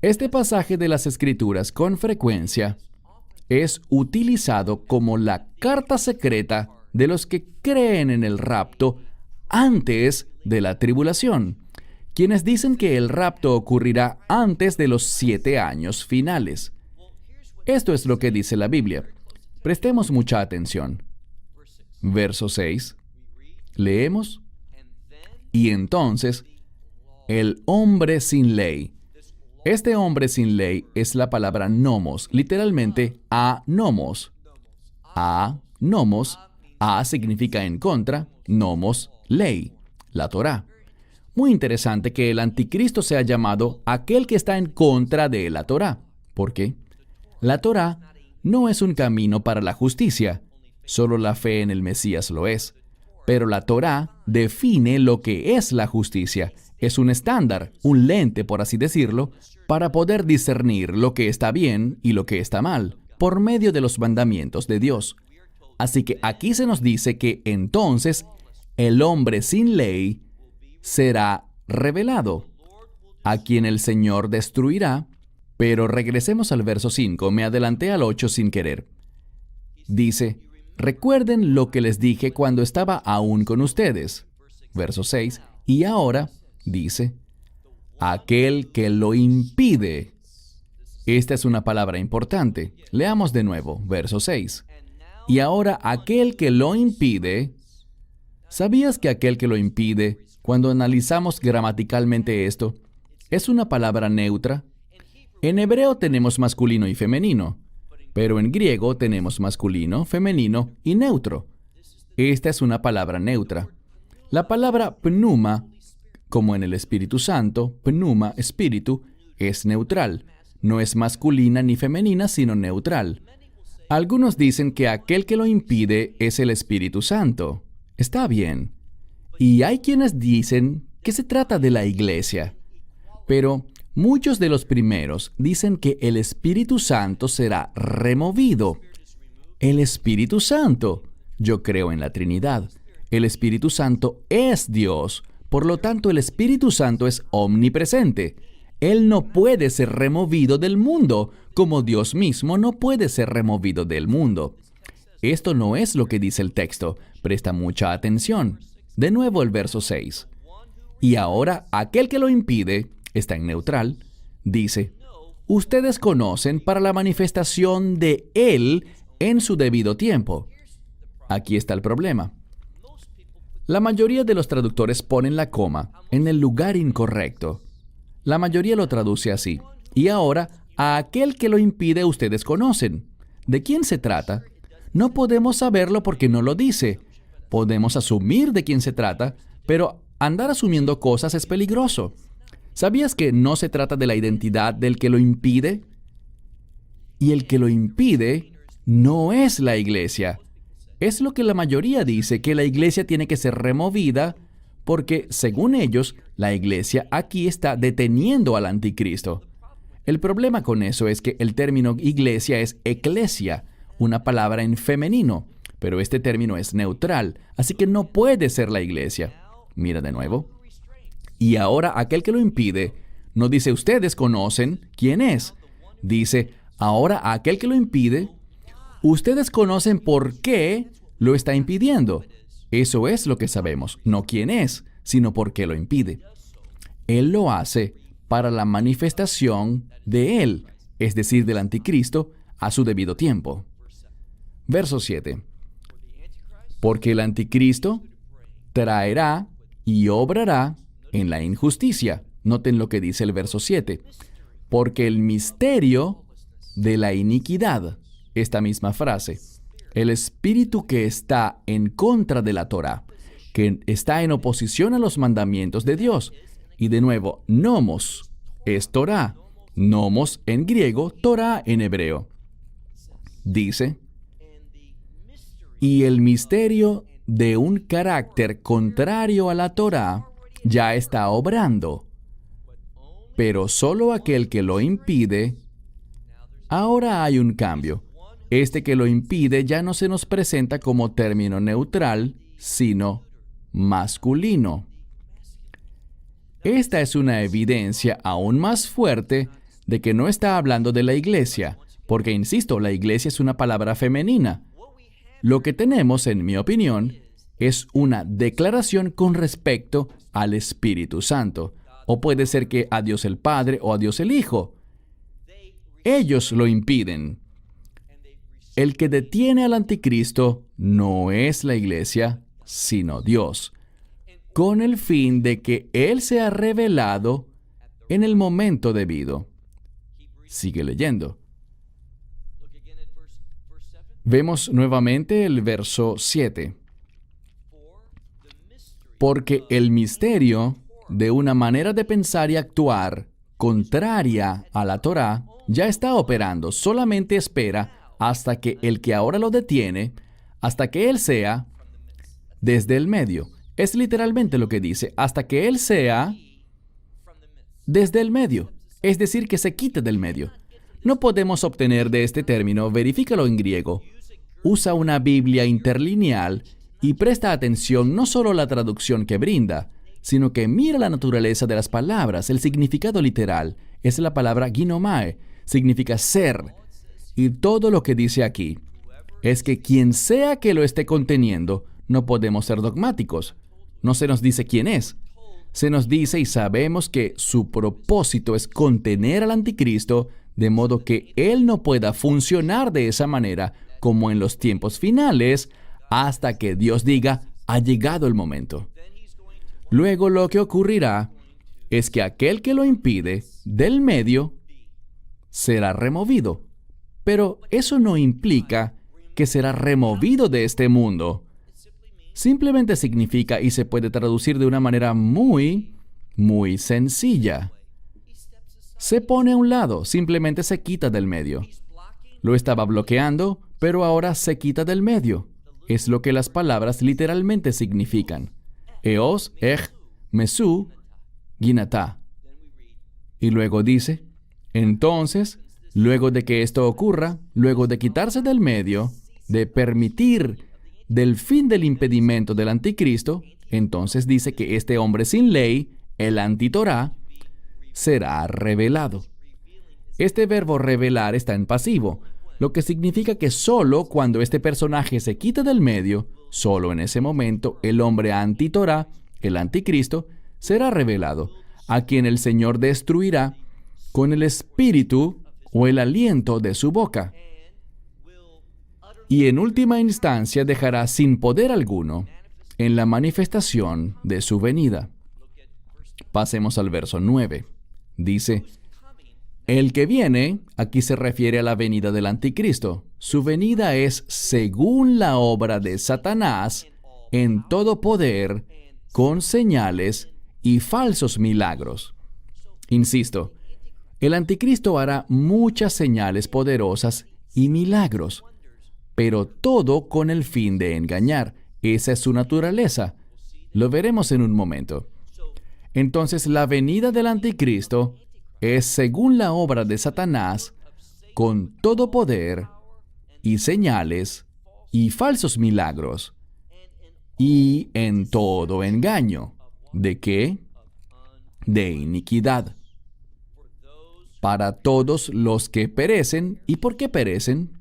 Este pasaje de las Escrituras con frecuencia es utilizado como la carta secreta de los que creen en el rapto antes de la tribulación, quienes dicen que el rapto ocurrirá antes de los 7 años finales. Esto es lo que dice la Biblia. Prestemos mucha atención. Verso 6. Leemos. Y entonces, el hombre sin ley. Este hombre sin ley es la palabra nomos, literalmente anomos. Nomos, a significa en contra, nomos, ley, la Torá. Muy interesante que el anticristo sea llamado aquel que está en contra de la Torá. ¿Por qué? La Torá no es un camino para la justicia, solo la fe en el Mesías lo es. Pero la Torá define lo que es la justicia. Es un estándar, un lente, por así decirlo, para poder discernir lo que está bien y lo que está mal, por medio de los mandamientos de Dios. Así que aquí se nos dice que entonces el hombre sin ley será revelado, a quien el Señor destruirá. Pero regresemos al verso 5, me adelanté al 8 sin querer. Dice, recuerden lo que les dije cuando estaba aún con ustedes. Verso 6, y ahora, dice, aquel que lo impide. Esta es una palabra importante. Leamos de nuevo, verso 6. Y ahora aquel que lo impide. ¿Sabías que aquel que lo impide, cuando analizamos gramaticalmente esto, es una palabra neutra? En hebreo tenemos masculino y femenino, pero en griego tenemos masculino, femenino y neutro. Esta es una palabra neutra. La palabra pneuma, como en el Espíritu Santo, pneuma, espíritu, es neutral. No es masculina ni femenina, sino neutral. Algunos dicen que aquel que lo impide es el Espíritu Santo. Está bien. Y hay quienes dicen que se trata de la iglesia. Pero muchos de los primeros dicen que el Espíritu Santo será removido. El Espíritu Santo. Yo creo en la Trinidad. El Espíritu Santo es Dios. Por lo tanto, el Espíritu Santo es omnipresente. Él no puede ser removido del mundo, como Dios mismo no puede ser removido del mundo. Esto no es lo que dice el texto. Presta mucha atención. De nuevo el verso 6. Y ahora aquel que lo impide, está en neutral, dice, ustedes conocen para la manifestación de Él en su debido tiempo. Aquí está el problema. La mayoría de los traductores ponen la coma en el lugar incorrecto. La mayoría lo traduce así. Y ahora, a aquel que lo impide ustedes conocen. ¿De quién se trata? No podemos saberlo porque no lo dice. Podemos asumir de quién se trata, pero andar asumiendo cosas es peligroso. ¿Sabías que no se trata de la identidad del que lo impide? Y el que lo impide no es la iglesia. Es lo que la mayoría dice, que la iglesia tiene que ser removida porque, según ellos, la iglesia aquí está deteniendo al anticristo. El problema con eso es que el término iglesia es eclesia, una palabra en femenino, pero este término es neutral, así que no puede ser la iglesia. Mira de nuevo. Y ahora aquel que lo impide, no dice ustedes conocen quién es. Dice, ahora aquel que lo impide, ustedes conocen por qué lo está impidiendo. Eso es lo que sabemos, no quién es, sino por qué lo impide. Él lo hace para la manifestación de Él, es decir, del anticristo, a su debido tiempo. Verso 7. Porque el anticristo traerá y obrará en la injusticia. Noten lo que dice el verso 7. Porque el misterio de la iniquidad, esta misma frase, el espíritu que está en contra de la Torá, que está en oposición a los mandamientos de Dios. Y de nuevo, nomos es Torá. Nomos en griego, Torá en hebreo. Dice, y el misterio de un carácter contrario a la Torá ya está obrando, pero solo aquel que lo impide. Ahora hay un cambio. Este que lo impide ya no se nos presenta como término neutral, sino masculino. Esta es una evidencia aún más fuerte de que no está hablando de la iglesia, porque, insisto, la iglesia es una palabra femenina. Lo que tenemos, en mi opinión, es una declaración con respecto al Espíritu Santo, o puede ser que a Dios el Padre o a Dios el Hijo. Ellos lo impiden. El que detiene al anticristo no es la iglesia, sino Dios, con el fin de que Él sea revelado en el momento debido. Sigue leyendo. Vemos nuevamente el verso 7. Porque el misterio de una manera de pensar y actuar contraria a la Torá ya está operando, solamente espera hasta que el que ahora lo detiene, hasta que Él sea desde el medio. Es literalmente lo que dice, hasta que Él sea desde el medio, es decir, que se quite del medio. No podemos obtener de este término, verifícalo en griego. Usa una Biblia interlineal y presta atención no solo a la traducción que brinda, sino que mira la naturaleza de las palabras. El significado literal es la palabra ginomai, significa ser. Y todo lo que dice aquí es que quien sea que lo esté conteniendo, no podemos ser dogmáticos. No se nos dice quién es. Se nos dice y sabemos que su propósito es contener al anticristo, de modo que él no pueda funcionar de esa manera como en los tiempos finales, hasta que Dios diga, ha llegado el momento. Luego lo que ocurrirá es que aquel que lo impide del medio será removido. Pero eso no implica que será removido de este mundo. Simplemente significa, y se puede traducir de una manera muy sencilla. Se pone a un lado, simplemente se quita del medio. Lo estaba bloqueando, pero ahora se quita del medio. Es lo que las palabras literalmente significan. Eos, Mesu, Ginatá. Y luego dice, entonces, luego de que esto ocurra, luego de quitarse del medio, de permitir del fin del impedimento del anticristo, entonces dice que este hombre sin ley, el antitorá, será revelado. Este verbo revelar está en pasivo, lo que significa que solo cuando este personaje se quita del medio, solo en ese momento el hombre antitorá, el anticristo, será revelado, a quien el Señor destruirá con el espíritu o el aliento de su boca. Y en última instancia dejará sin poder alguno en la manifestación de su venida. Pasemos al verso 9. Dice, el que viene, aquí se refiere a la venida del anticristo. Su venida es según la obra de Satanás en todo poder, con señales y falsos milagros. Insisto, el anticristo hará muchas señales poderosas y milagros, pero todo con el fin de engañar. Esa es su naturaleza. Lo veremos en un momento. Entonces, la venida del anticristo es según la obra de Satanás, con todo poder y señales y falsos milagros, y en todo engaño. ¿De qué? De iniquidad. Para todos los que perecen. ¿Y por qué perecen?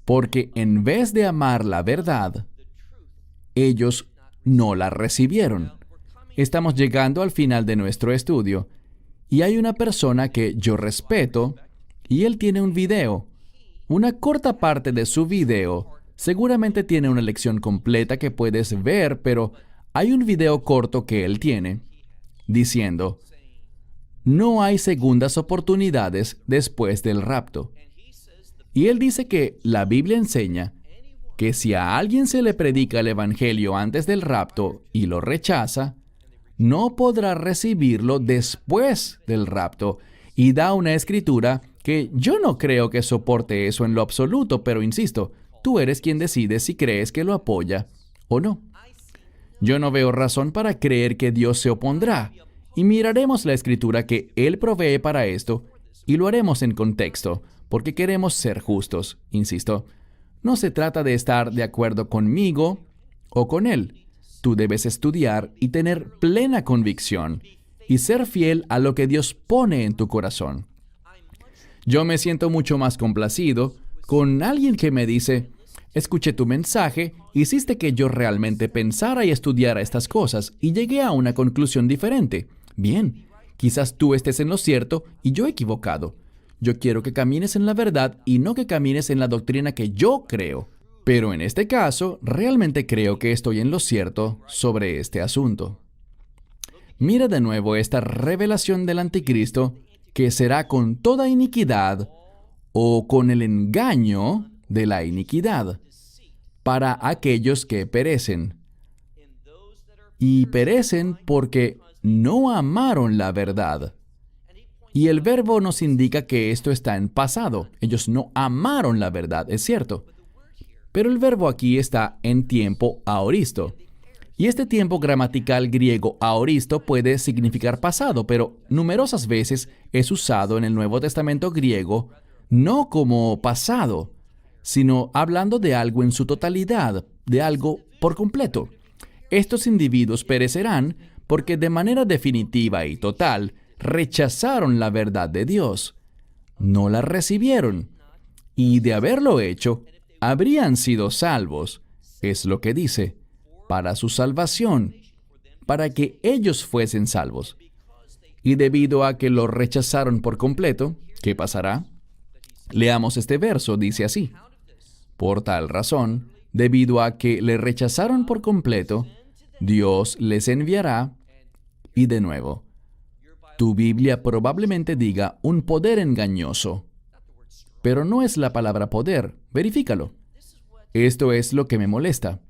Porque en vez de amar la verdad, ellos no la recibieron. Estamos llegando al final de nuestro estudio, y hay una persona que yo respeto, y él tiene un video. Una corta parte de su video seguramente tiene una lección completa que puedes ver, pero hay un video corto que él tiene, diciendo, no hay segundas oportunidades después del rapto. Y él dice que la Biblia enseña que si a alguien se le predica el Evangelio antes del rapto y lo rechaza, no podrá recibirlo después del rapto. Y da una escritura que yo no creo que soporte eso en lo absoluto, pero insisto, tú eres quien decide si crees que lo apoya o no. Yo no veo razón para creer que Dios se opondrá, y miraremos la escritura que Él provee para esto, y lo haremos en contexto, porque queremos ser justos. Insisto, no se trata de estar de acuerdo conmigo o con Él. Tú debes estudiar y tener plena convicción, y ser fiel a lo que Dios pone en tu corazón. Yo me siento mucho más complacido con alguien que me dice, escuché tu mensaje, hiciste que yo realmente pensara y estudiara estas cosas, y llegué a una conclusión diferente. Bien, quizás tú estés en lo cierto y yo equivocado. Yo quiero que camines en la verdad y no que camines en la doctrina que yo creo. Pero en este caso, realmente creo que estoy en lo cierto sobre este asunto. Mira de nuevo esta revelación del anticristo, que será con toda iniquidad o con el engaño de la iniquidad, para aquellos que perecen. Y perecen porque no amaron la verdad. Y el verbo nos indica que esto está en pasado. Ellos no amaron la verdad, es cierto. Pero el verbo aquí está en tiempo aoristo. Y este tiempo gramatical griego aoristo puede significar pasado, pero numerosas veces es usado en el Nuevo Testamento griego no como pasado, sino hablando de algo en su totalidad, de algo por completo. Estos individuos perecerán porque de manera definitiva y total rechazaron la verdad de Dios. No la recibieron. Y de haberlo hecho, habrían sido salvos. Es lo que dice, para su salvación, para que ellos fuesen salvos. Y debido a que lo rechazaron por completo, ¿qué pasará? Leamos este verso, dice así. Por tal razón, debido a que le rechazaron por completo, Dios les enviará, y de nuevo, tu Biblia probablemente diga un poder engañoso, pero no es la palabra poder, verifícalo. Esto es lo que me molesta.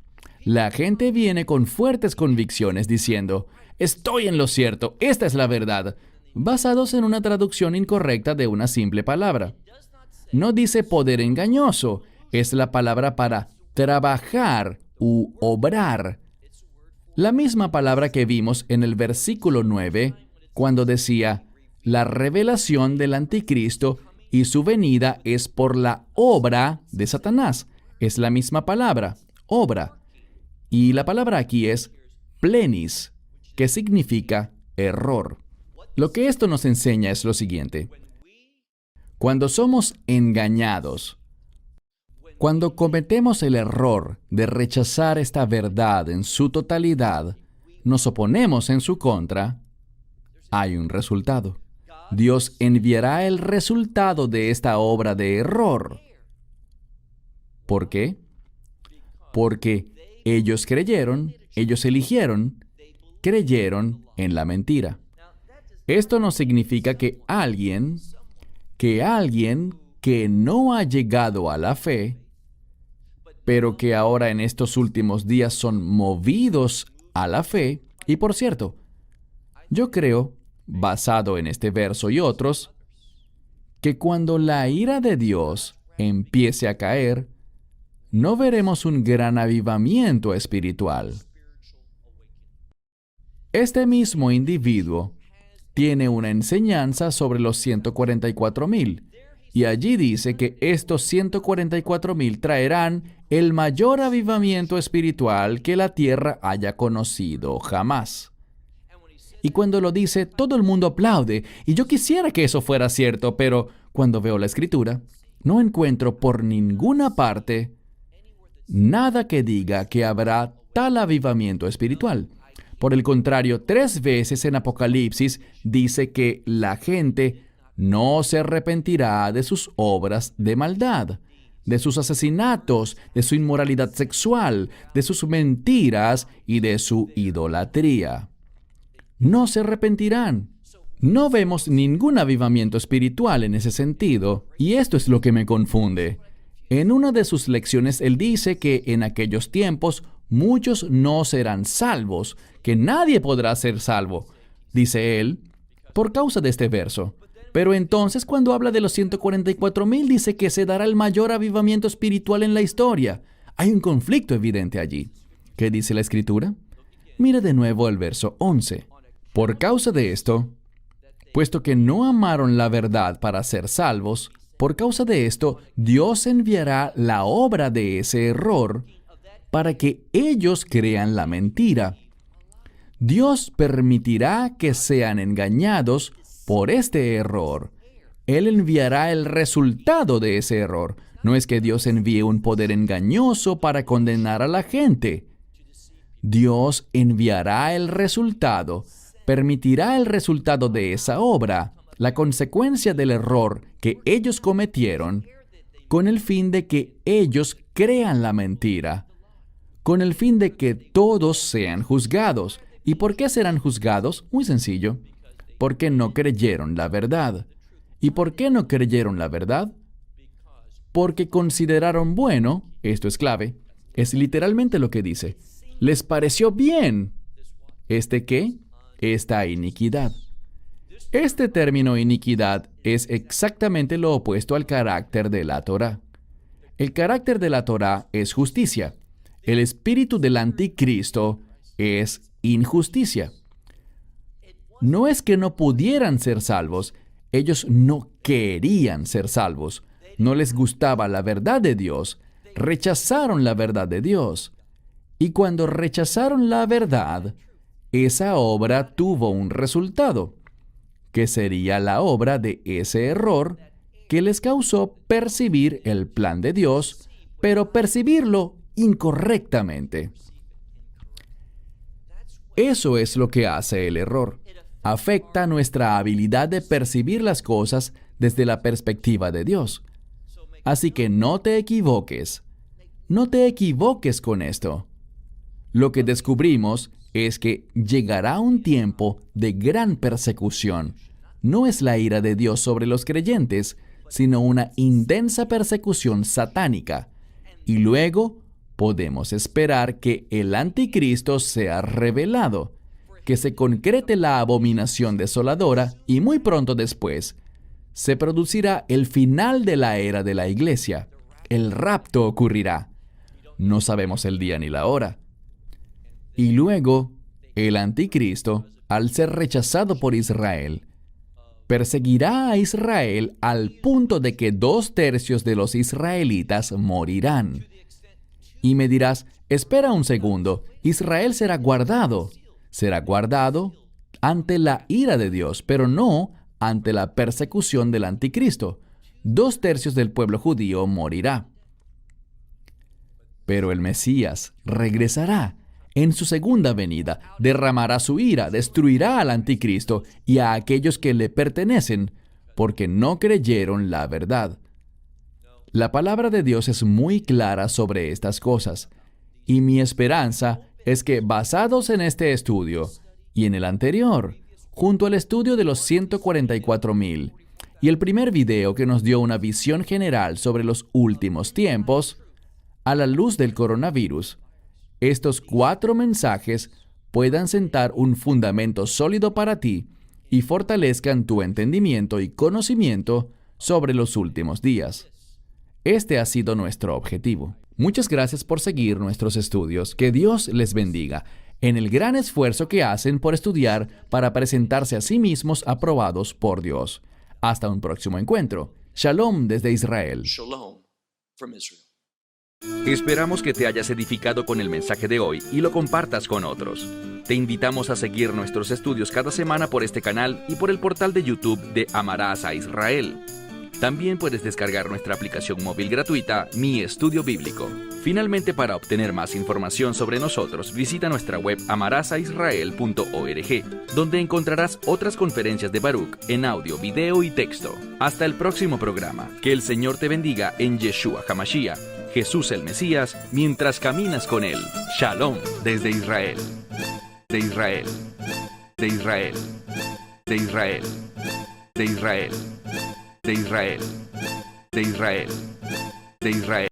La gente viene con fuertes convicciones diciendo, estoy en lo cierto, esta es la verdad, basados en una traducción incorrecta de una simple palabra. No dice poder engañoso, es la palabra para trabajar u obrar. La misma palabra que vimos en el versículo 9, cuando decía, la revelación del anticristo y su venida es por la obra de Satanás. Es la misma palabra, obra. Y la palabra aquí es plenis, que significa error. Lo que esto nos enseña es lo siguiente. Cuando somos engañados, cuando cometemos el error de rechazar esta verdad en su totalidad, nos oponemos en su contra, hay un resultado. Dios enviará el resultado de esta obra de error. ¿Por qué? Porque ellos creyeron en la mentira. Esto no significa que alguien que no ha llegado a la fe, pero que ahora en estos últimos días son movidos a la fe, y por cierto, yo creo, basado en este verso y otros, que cuando la ira de Dios empiece a caer, no veremos un gran avivamiento espiritual. Este mismo individuo tiene una enseñanza sobre los 144,000, y allí dice que estos 144,000 traerán el mayor avivamiento espiritual que la tierra haya conocido jamás. Y cuando lo dice, todo el mundo aplaude, y yo quisiera que eso fuera cierto, pero cuando veo la Escritura, no encuentro por ninguna parte nada que diga que habrá tal avivamiento espiritual. Por el contrario, 3 veces en Apocalipsis dice que la gente no se arrepentirá de sus obras de maldad, de sus asesinatos, de su inmoralidad sexual, de sus mentiras y de su idolatría. No se arrepentirán. No vemos ningún avivamiento espiritual en ese sentido, y esto es lo que me confunde. En una de sus lecciones, él dice que en aquellos tiempos muchos no serán salvos, que nadie podrá ser salvo, dice él, por causa de este verso. Pero entonces, cuando habla de los 144,000, dice que se dará el mayor avivamiento espiritual en la historia. Hay un conflicto evidente allí. ¿Qué dice la Escritura? Mira de nuevo el verso 11. Por causa de esto, puesto que no amaron la verdad para ser salvos, por causa de esto, Dios enviará la obra de ese error para que ellos crean la mentira. Dios permitirá que sean engañados por este error. Él enviará el resultado de ese error. No es que Dios envíe un poder engañoso para condenar a la gente. Dios enviará el resultado, permitirá el resultado de esa obra, la consecuencia del error que ellos cometieron, con el fin de que ellos crean la mentira, con el fin de que todos sean juzgados. ¿Y por qué serán juzgados? Muy sencillo. Porque no creyeron la verdad. ¿Y por qué no creyeron la verdad? Porque consideraron bueno, esto es clave, es literalmente lo que dice, les pareció bien. ¿Este qué? Esta iniquidad. Este término iniquidad es exactamente lo opuesto al carácter de la Torá. El carácter de la Torá es justicia. El espíritu del anticristo es injusticia. No es que no pudieran ser salvos, ellos no querían ser salvos. No les gustaba la verdad de Dios, rechazaron la verdad de Dios. Y cuando rechazaron la verdad, esa obra tuvo un resultado, que sería la obra de ese error que les causó percibir el plan de Dios, pero percibirlo incorrectamente. Eso es lo que hace el error. Afecta nuestra habilidad de percibir las cosas desde la perspectiva de Dios. Así que no te equivoques. No te equivoques con esto. Lo que descubrimos es que llegará un tiempo de gran persecución. No es la ira de Dios sobre los creyentes, sino una intensa persecución satánica. Y luego podemos esperar que el anticristo sea revelado, que se concrete la abominación desoladora y muy pronto después se producirá el final de la era de la iglesia. El rapto ocurrirá. No sabemos el día ni la hora. Y luego, el anticristo, al ser rechazado por Israel, perseguirá a Israel al punto de que 2/3 de los israelitas morirán. Y me dirás, espera un segundo, Israel será guardado ante la ira de Dios, pero no ante la persecución del anticristo. 2/3 del pueblo judío morirá. Pero el Mesías regresará. En su segunda venida, derramará su ira, destruirá al anticristo y a aquellos que le pertenecen, porque no creyeron la verdad. La palabra de Dios es muy clara sobre estas cosas, y mi esperanza es que, basados en este estudio y en el anterior, junto al estudio de los 144,000 y el primer video que nos dio una visión general sobre los últimos tiempos, a la luz del coronavirus, estos 4 mensajes puedan sentar un fundamento sólido para ti y fortalezcan tu entendimiento y conocimiento sobre los últimos días. Este ha sido nuestro objetivo. Muchas gracias por seguir nuestros estudios. Que Dios les bendiga en el gran esfuerzo que hacen por estudiar para presentarse a sí mismos aprobados por Dios. Hasta un próximo encuentro. Shalom desde Israel. Shalom from Israel. Esperamos que te hayas edificado con el mensaje de hoy y lo compartas con otros. Te invitamos a seguir nuestros estudios cada semana por este canal y por el portal de YouTube de Amarás a Israel. También puedes descargar nuestra aplicación móvil gratuita, Mi Estudio Bíblico. Finalmente, para obtener más información sobre nosotros, visita nuestra web amarasaisrael.org, donde encontrarás otras conferencias de Baruch en audio, video y texto. Hasta el próximo programa. Que el Señor te bendiga en Yeshua HaMashiach, Jesús el Mesías, mientras caminas con Él. Shalom desde Israel. De Israel. De Israel. De Israel. De Israel. De Israel. De Israel. De Israel.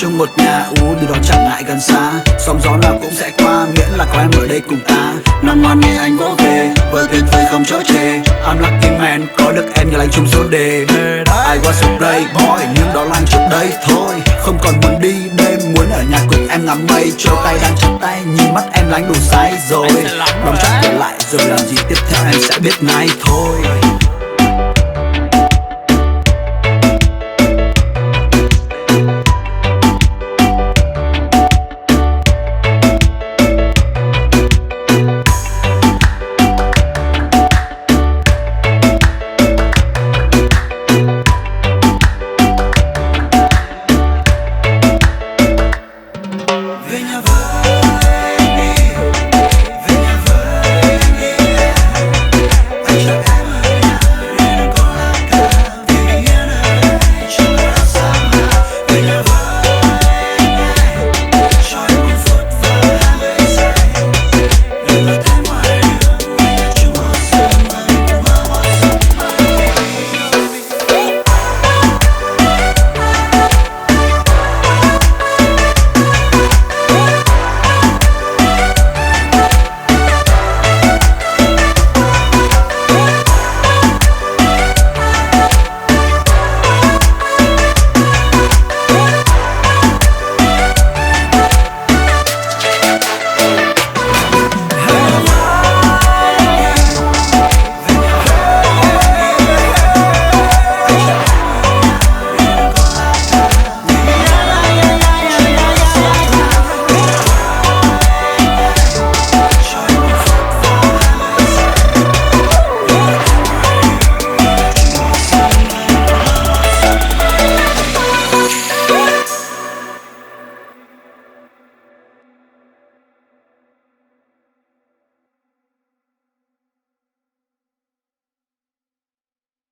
chung một nhà điều đó chẳng ngại gần xa. Sóng gió nào cũng sẽ qua, miễn là có em ở đây cùng ta. Năm ngoan nghe anh vỗ về, vừa tuyệt vời không chối chê. I'm lucky man, có được em như là anh chung số đề. I was a playboy, nhưng đó là anh trước đây thôi. Không còn muốn đi đêm, muốn ở nhà cùng em ngắm mây trôi. Tay đang chặt tay, nhìn mắt em lánh đủ say rồi. Đóng chắc trở lại rồi làm gì tiếp theo em sẽ biết ngay thôi.